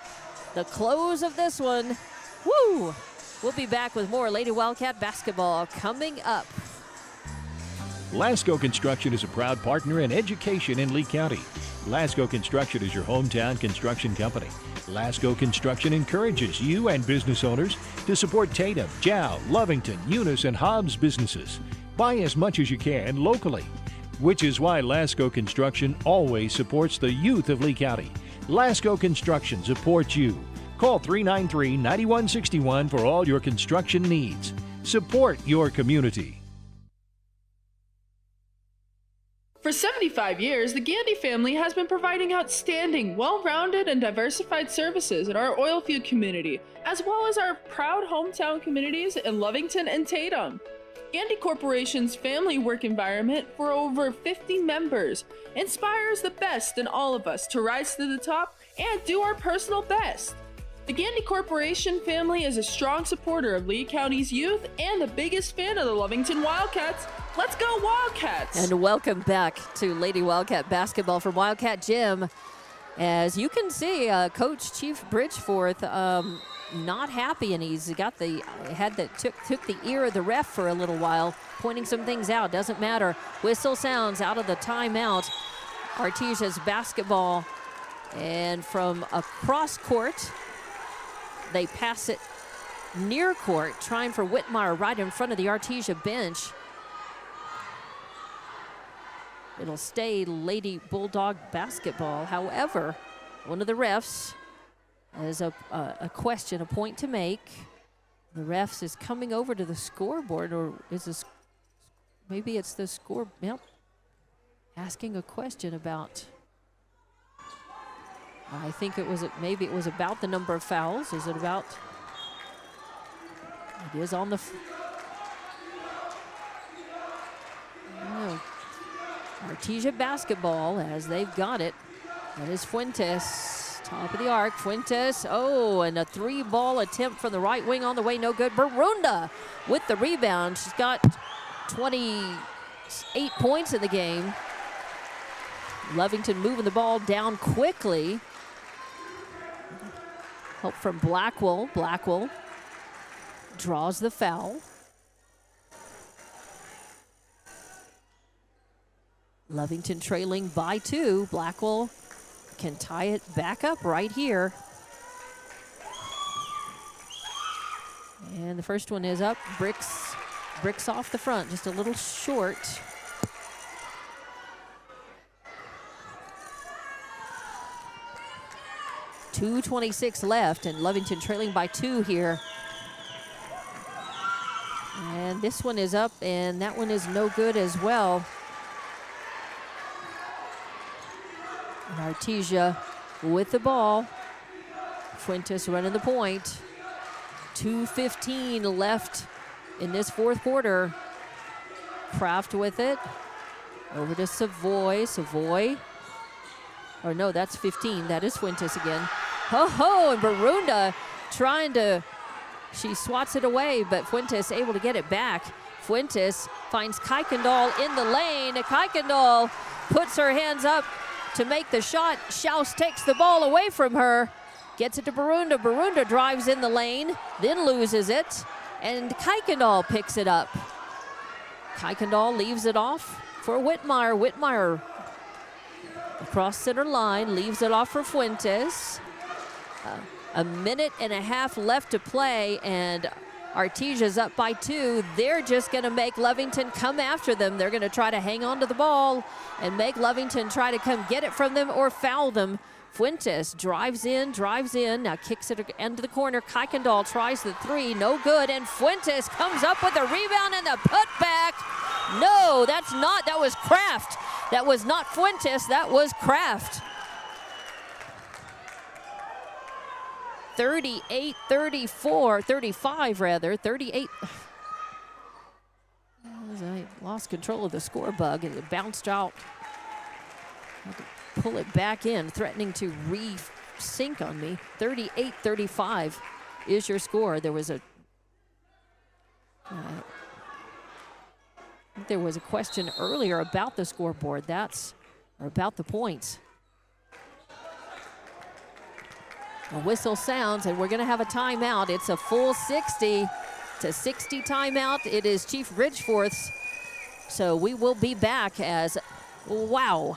The close of this one. Woo! We'll be back with more Lady Wildcat basketball coming up. Lasco Construction is a proud partner in education in Lee County. Lasco Construction is your hometown construction company. Lasco Construction encourages you and business owners to support Tatum, Jow, Lovington, Eunice, and Hobbs businesses. Buy as much as you can locally, which is why Lasco Construction always supports the youth of Lee County. Lasco Construction supports you. Call 393-9161 for all your construction needs. Support your community. For 75 years, the Gandy family has been providing outstanding, well-rounded, and diversified services in our oil field community, as well as our proud hometown communities in Lovington and Tatum. Gandy Corporation's family work environment for over 50 members inspires the best in all of us to rise to the top and do our personal best. The Gandy Corporation family is a strong supporter of Lee County's youth and the biggest fan of the Lovington Wildcats. Let's go Wildcats! And welcome back to Lady Wildcat basketball from Wildcat Gym. As you can see, Coach Chief Bridgeforth not happy, and he's got the took the ear of the ref for a little while, pointing some things out. Doesn't matter. Whistle sounds out of the timeout. Artesia's basketball, and from across court, they pass it near court, trying for Whitmire right in front of the Artesia bench. It'll stay Lady Bulldog basketball. However, one of the refs has a question, a point to make. The refs is coming over to the scoreboard, or is this, maybe it's the score, yep, asking a question about, I think maybe it was about the number of fouls. Is it about, it is on the, no. Artesia basketball as they've got it. That is Fuentes, top of the arc. Fuentes, oh, and a 3-ball attempt from the right wing on the way, no good. Barunda with the rebound. She's got 28 points in the game. Lovington moving the ball down quickly. Help from Blackwell. Blackwell draws the foul. Lovington trailing by 2. Blackwell can tie it back up right here. And the first one is up. Bricks off the front, just a little short. .226 left, and Lovington trailing by 2 here. And this one is up, and that one is no good as well. And Artesia with the ball. Fuentes running the point. 2:15 left in this fourth quarter. Kraft with it. Over to Savoy. Savoy. Or no, that's 15. That is Fuentes again. Ho-ho, and Barunda trying to, she swats it away, but Fuentes able to get it back. Fuentes finds Kuykendall in the lane. Kuykendall puts her hands up to make the shot. Schaus takes the ball away from her. Gets it to Barunda. Barunda drives in the lane, then loses it. And Kuykendall picks it up. Kuykendall leaves it off for Whitmire. Whitmire across center line, leaves it off for Fuentes. A minute and a half left to play, and Artesia's up by 2. They're just going to make Lovington come after them. They're going to try to hang on to the ball and make Lovington try to come get it from them or foul them. Fuentes drives in, now kicks it into the corner. Kuykendall tries the 3, no good, and Fuentes comes up with a rebound and the putback. No, that was Kraft. That was not Fuentes, that was Kraft. 35 rather, 38. I lost control of the score bug and it bounced out. Had to pull it back in, threatening to re-sync on me. 38-35 is your score. There was a think there was a question earlier about the scoreboard. Or about the points. A whistle sounds, and we're going to have a timeout. It's a full 60 to 60 timeout. It is Chief Ridgeforth's. So we will be back as, wow,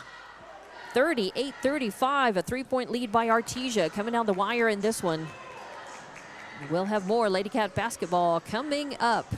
38-35, a three-point lead by Artesia coming down the wire in this one. We'll have more Lady Cat basketball coming up.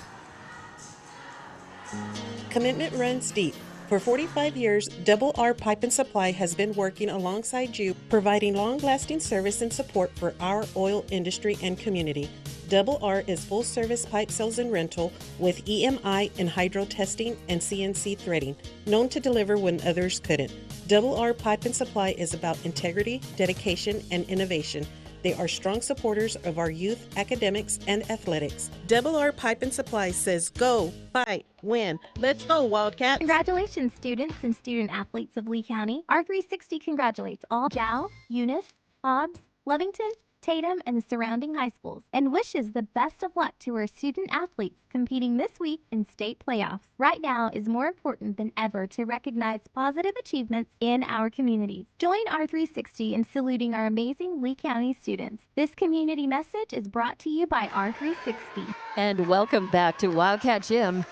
Commitment runs deep. For 45 years, Double R Pipe and Supply has been working alongside you, providing long-lasting service and support for our oil industry and community. Double R is full-service pipe sales and rental with EMI and hydro testing and CNC threading, known to deliver when others couldn't. Double R Pipe and Supply is about integrity, dedication, and innovation. They are strong supporters of our youth, academics, and athletics. Double R Pipe and Supply says go, fight, win. Let's go, Wildcats. Congratulations, students and student athletes of Lee County. R360 congratulates all Jow, Eunice, Hobbs, Lovington, Tatum, and the surrounding high schools, and wishes the best of luck to our student athletes competing this week in state playoffs. Right now is more important than ever to recognize positive achievements in our communities. Join R360 in saluting our amazing Lee County students. This community message is brought to you by R360. And welcome back to Wildcat Gym.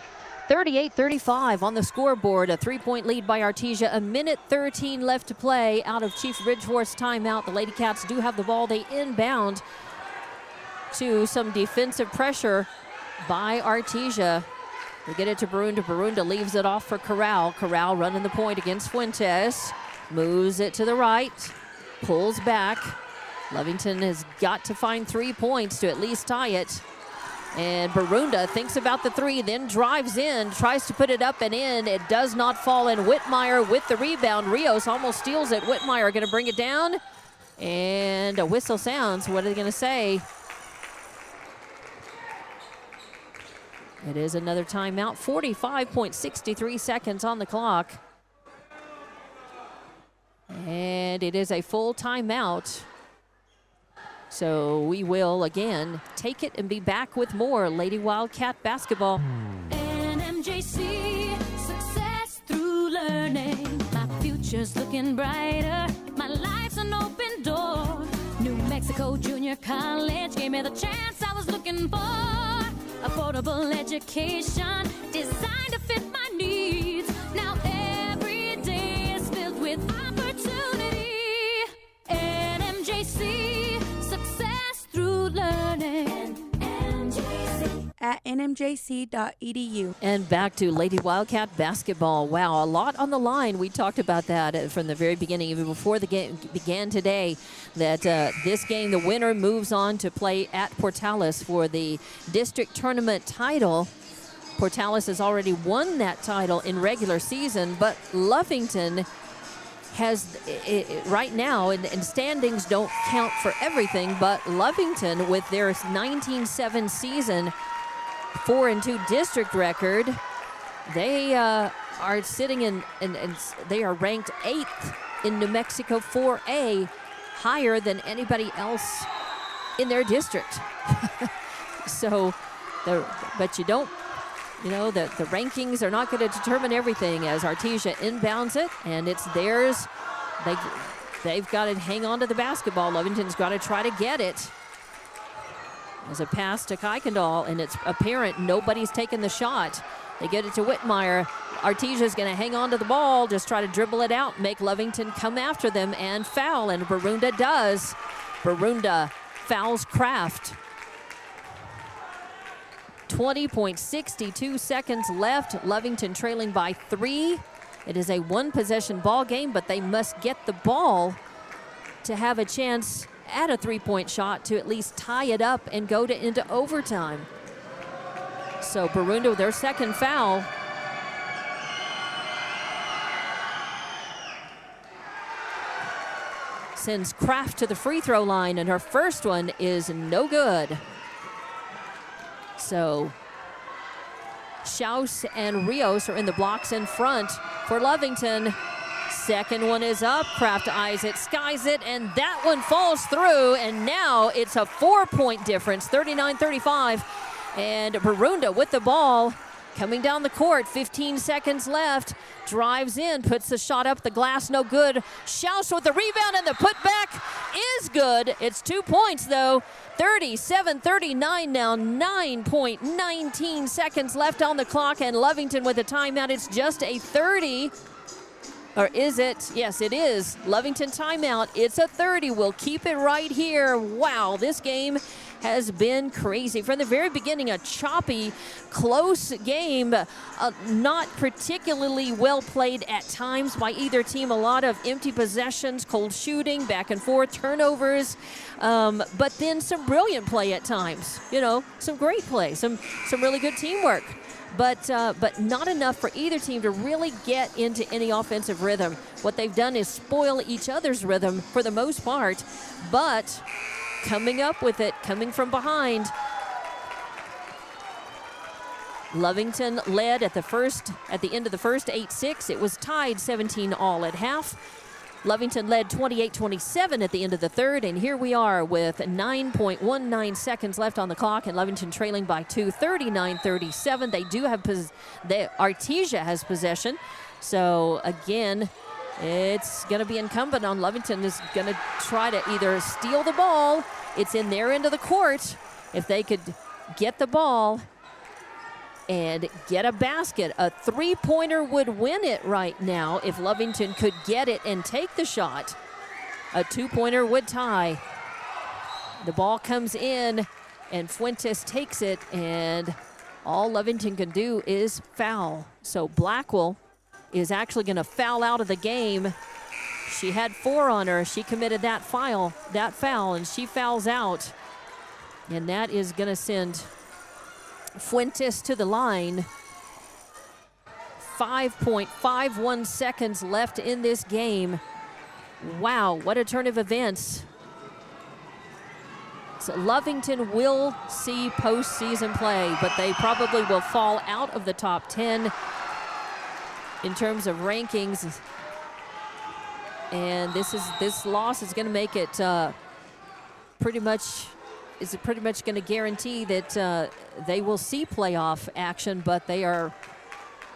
38-35 on the scoreboard, a three-point lead by Artesia. A minute 13 left to play out of Chief Ridgeforth's timeout. The Lady Cats do have the ball. They inbound to some defensive pressure by Artesia. They get it to Barunda. Barunda leaves it off for Corral. Corral running the point against Fuentes. Moves it to the right. Pulls back. Lovington has got to find 3 points to at least tie it. And Barunda thinks about the three, then drives in, tries to put it up and in. It does not fall in. Whitmire with the rebound. Rios almost steals it. Whitmire going to bring it down. And a whistle sounds. What are they going to say? It is another timeout. 45.63 seconds on the clock. And it is a full timeout. So we will, again, take it and be back with more Lady Wildcat basketball. NMJC, success through learning. My future's looking brighter. My life's an open door. New Mexico Junior College gave me the chance I was looking for. Affordable education designed to fit my needs. Now every day is filled with opportunity. NMJC. At nmjc.edu. And back to Lady Wildcat basketball. Wow, a lot on the line. We talked about that from the very beginning, even before the game began today, that this game, the winner moves on to play at Portales for the district tournament title. Portales has already won that title in regular season, but Lovington has right now, and standings don't count for everything, but Lovington with their 19-7 season, 4-2 district record, they are sitting in, and they are ranked 8th in New Mexico 4A, higher than anybody else in their district. So, but you don't, you know, the rankings are not going to determine everything as Artesia inbounds it, and it's theirs. They've got to hang on to the basketball. Lovington's got to try to get it. There's a pass to Kuykendall, and it's apparent nobody's taking the shot. They get it to Whitmire. Artesia's going to hang on to the ball, just try to dribble it out, make Lovington come after them and foul, and Barunda does. Barunda fouls Kraft. 20.62 seconds left. Lovington trailing by 3. It is a one-possession ball game, but they must get the ball to have a chance at a three-point shot to at least tie it up and go into overtime. So Barunda, their second foul. Sends Kraft to the free throw line, and her first one is no good. So Schaus and Rios are in the blocks in front for Lovington. Second one is up. Kraft eyes it, skies it, and that one falls through. And now it's a 4-point difference, 39-35. And Barunda with the ball. coming down the court, 15 seconds left, drives in, puts the shot up the glass, no good. Schaus with the rebound, and the putback is good. It's 2 points, though. 37-39 now, 9.19 seconds left on the clock, and Lovington with a timeout. It's just a 30. Or is it? Yes, it is. Lovington timeout. It's a 30. We'll keep it right here. Wow, this game has been crazy. From the very beginning, a choppy, close game. Not particularly well played at times by either team. A lot of empty possessions, cold shooting, back and forth, turnovers. But then some brilliant play at times. You know, some great play, some really good teamwork. But not enough for either team to really get into any offensive rhythm. What they've done is spoil each other's rhythm for the most part, but coming up with it, coming from behind. Lovington led at the end of the first 8-6. It was tied 17-all at half. Lovington led 28-27 at the end of the third, and here we are with 9.19 seconds left on the clock, and Lovington trailing by 2, 39-37. They do have Artesia has possession, so again, it's going to be incumbent on Lovington is going to try to either steal the ball. It's in their end of the court. If they could get the ball and get a basket. A three-pointer would win it right now if Lovington could get it and take the shot. A two-pointer would tie. The ball comes in, and Fuentes takes it, and all Lovington can do is foul. So Blackwell is actually going to foul out of the game. She had 4 on her. She committed that foul, and she fouls out. And that is going to send Fuentes to the line. 5.51 seconds left in this game. Wow, what a turn of events. So Lovington will see postseason play, but they probably will fall out of the top 10 in terms of rankings. And this loss is going to make it pretty much going to guarantee that they will see playoff action, but they are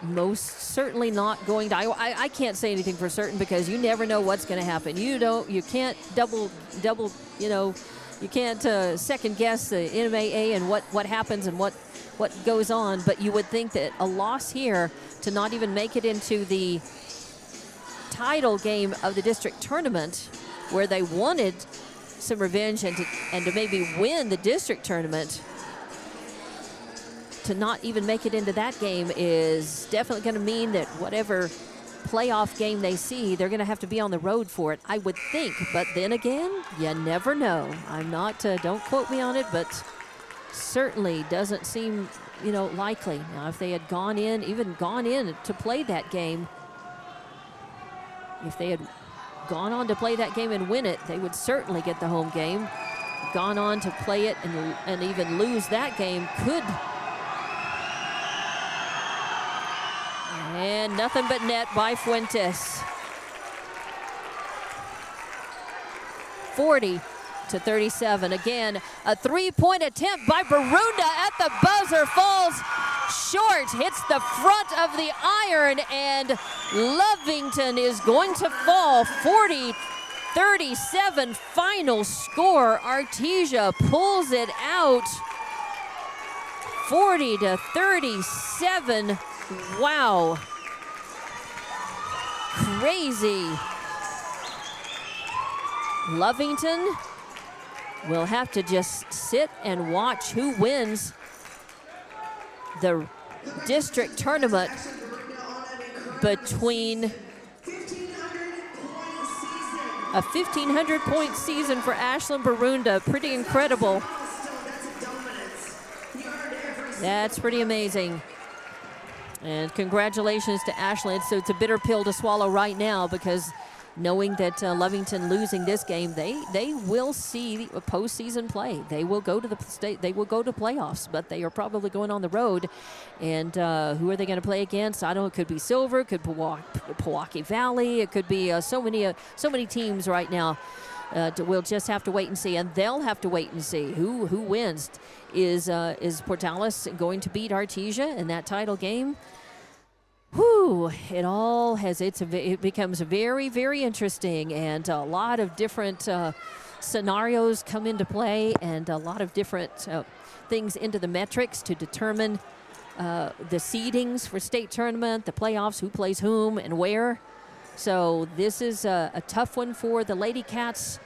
most certainly not going to. I can't say anything for certain because you never know what's going to happen. You can't double, you can't second guess the NMAA and what happens and what goes on, but you would think that a loss here to not even make it into the title game of the district tournament where they wanted some revenge and to maybe win the district tournament, to not even make it into that game is definitely going to mean that whatever playoff game they see, they're going to have to be on the road for it, I would think. But then again, you never know. I'm not, don't quote me on it, but certainly doesn't seem, likely. Now, if they had gone in to play that game, if they had gone on to play that game and win it, they would certainly get the home game. Gone on to play it and even lose that game could. And nothing but net by Fuentes. 40-37. Again, a three-point attempt by Barunda at the buzzer falls short, hits the front of the iron, and Lovington is going to fall. 40-37 final score. Artesia pulls it out. 40-37. Wow. Crazy. Lovington will have to just sit and watch who wins the district tournament between a 1,500-point season for Ashlyn Barunda. Pretty incredible. That's pretty amazing. And congratulations to Ashlyn. So it's a bitter pill to swallow right now because knowing that Lovington losing this game, they will see postseason play. They will go to the state. They will go to playoffs, but they are probably going on the road. And who are they going to play against? I don't know. It could be Silver. It could be Pewaukee Valley. It could be so many teams right now We'll just have to wait and see, and they'll have to wait and see who wins. Is Portales going to beat Artesia in that title game? Whew, it becomes very, very interesting, and a lot of different scenarios come into play, and a lot of different things into the metrics to determine the seedings for state tournament, the playoffs, who plays whom and where. So this is a tough one for the Lady Cats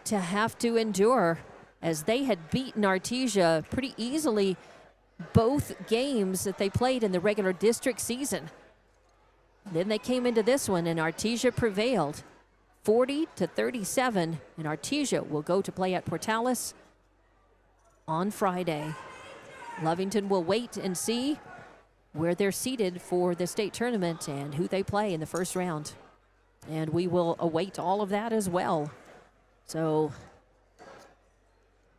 to have to endure, as they had beaten Artesia pretty easily both games that they played in the regular district season. Then they came into this one, and Artesia prevailed 40-37, and Artesia will go to play at Portales on Friday. Lovington will wait and see where they're seated for the state tournament and who they play in the first round. And we will await all of that as well. So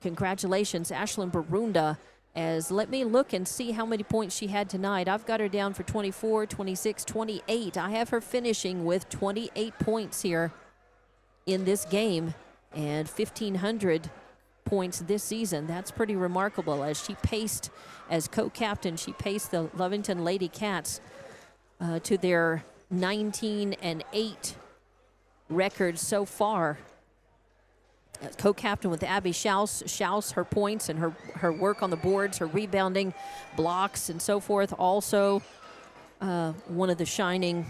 congratulations, Ashlyn Barunda. As let me look and see how many points she had tonight. I've got her down for 24, 26, 28. I have her finishing with 28 points here in this game, and 1,500 points this season. That's pretty remarkable. As she paced, as co-captain, she paced the Lovington Lady Cats to their 19-8 record so far. Co-captain with Abby Schaus, her points and her work on the boards, her rebounding, blocks, and so forth. Also, one of the shining,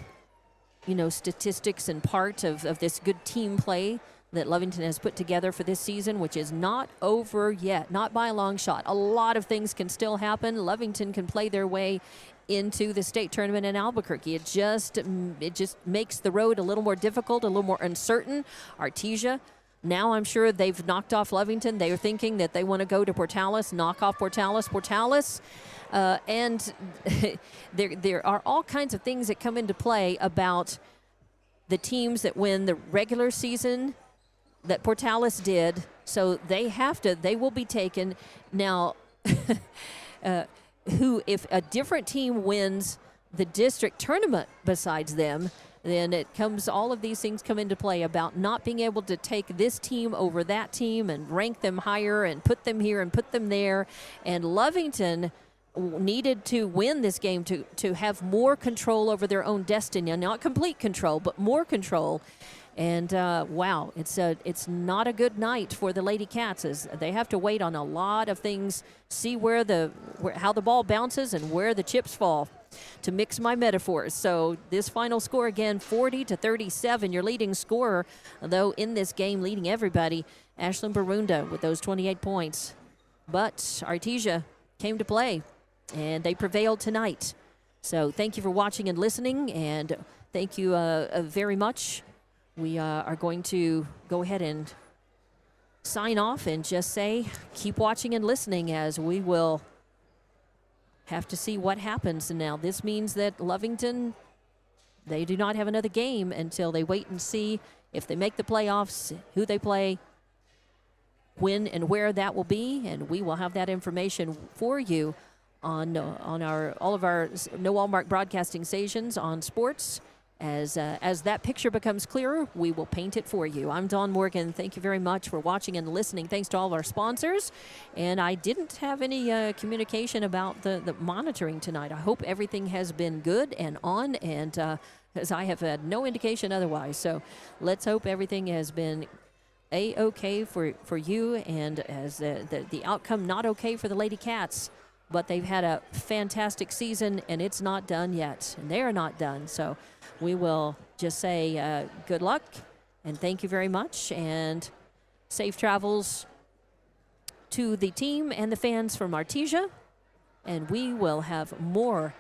statistics and part of this good team play that Lovington has put together for this season, which is not over yet, not by a long shot. A lot of things can still happen. Lovington can play their way into the state tournament in Albuquerque. It just makes the road a little more difficult, a little more uncertain. Artesia, now I'm sure they've knocked off Lovington. They are thinking that they want to go to Portales, knock off Portales. And there are all kinds of things that come into play about the teams that win the regular season that Portales did. So they will be taken. Now, if a different team wins the district tournament besides them, then all of these things come into play about not being able to take this team over that team and rank them higher and put them here and put them there. And Lovington needed to win this game to have more control over their own destiny. Not complete control, but more control. And wow, it's not a good night for the Lady Cats, as they have to wait on a lot of things, see how the ball bounces and where the chips fall, to mix my metaphors. So this final score again, 40-37. Your leading scorer, though, in this game, leading everybody, Ashlyn Barunda with those 28 points. But Artesia came to play, and they prevailed tonight. So thank you for watching and listening, and thank you very much. We are going to go ahead and sign off and just say keep watching and listening, as we will have to see what happens. And now this means that Lovington, they do not have another game until they wait and see if they make the playoffs, who they play, when and where that will be. And we will have that information for you on all of our No Wallmark broadcasting stations on sports. As that picture becomes clearer, we will paint it for you. I'm Dawn Morgan. Thank you very much for watching and listening. Thanks to all of our sponsors. And I didn't have any communication about the monitoring tonight. I hope everything has been good and on, and as I have had no indication otherwise. So let's hope everything has been A-okay for you, and as the outcome not okay for the Lady Cats. But they've had a fantastic season, and it's not done yet. And they're not done. So we will just say good luck, and thank you very much, and safe travels to the team and the fans from Artesia. And we will have more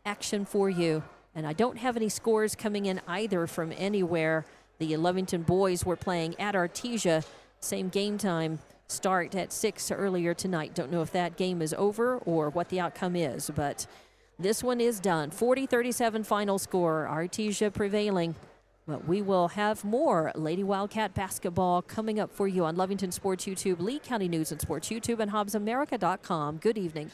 action for you. And I don't have any scores coming in either from anywhere. The Lovington boys were playing at Artesia, same game time. Start at 6 earlier tonight. Don't know if that game is over or what the outcome is, but this one is done. 40-37 final score, Artesia prevailing. But we will have more Lady Wildcat basketball coming up for you on Lovington Sports YouTube, Lee County News and Sports YouTube, and HobbsAmerica.com. Good evening.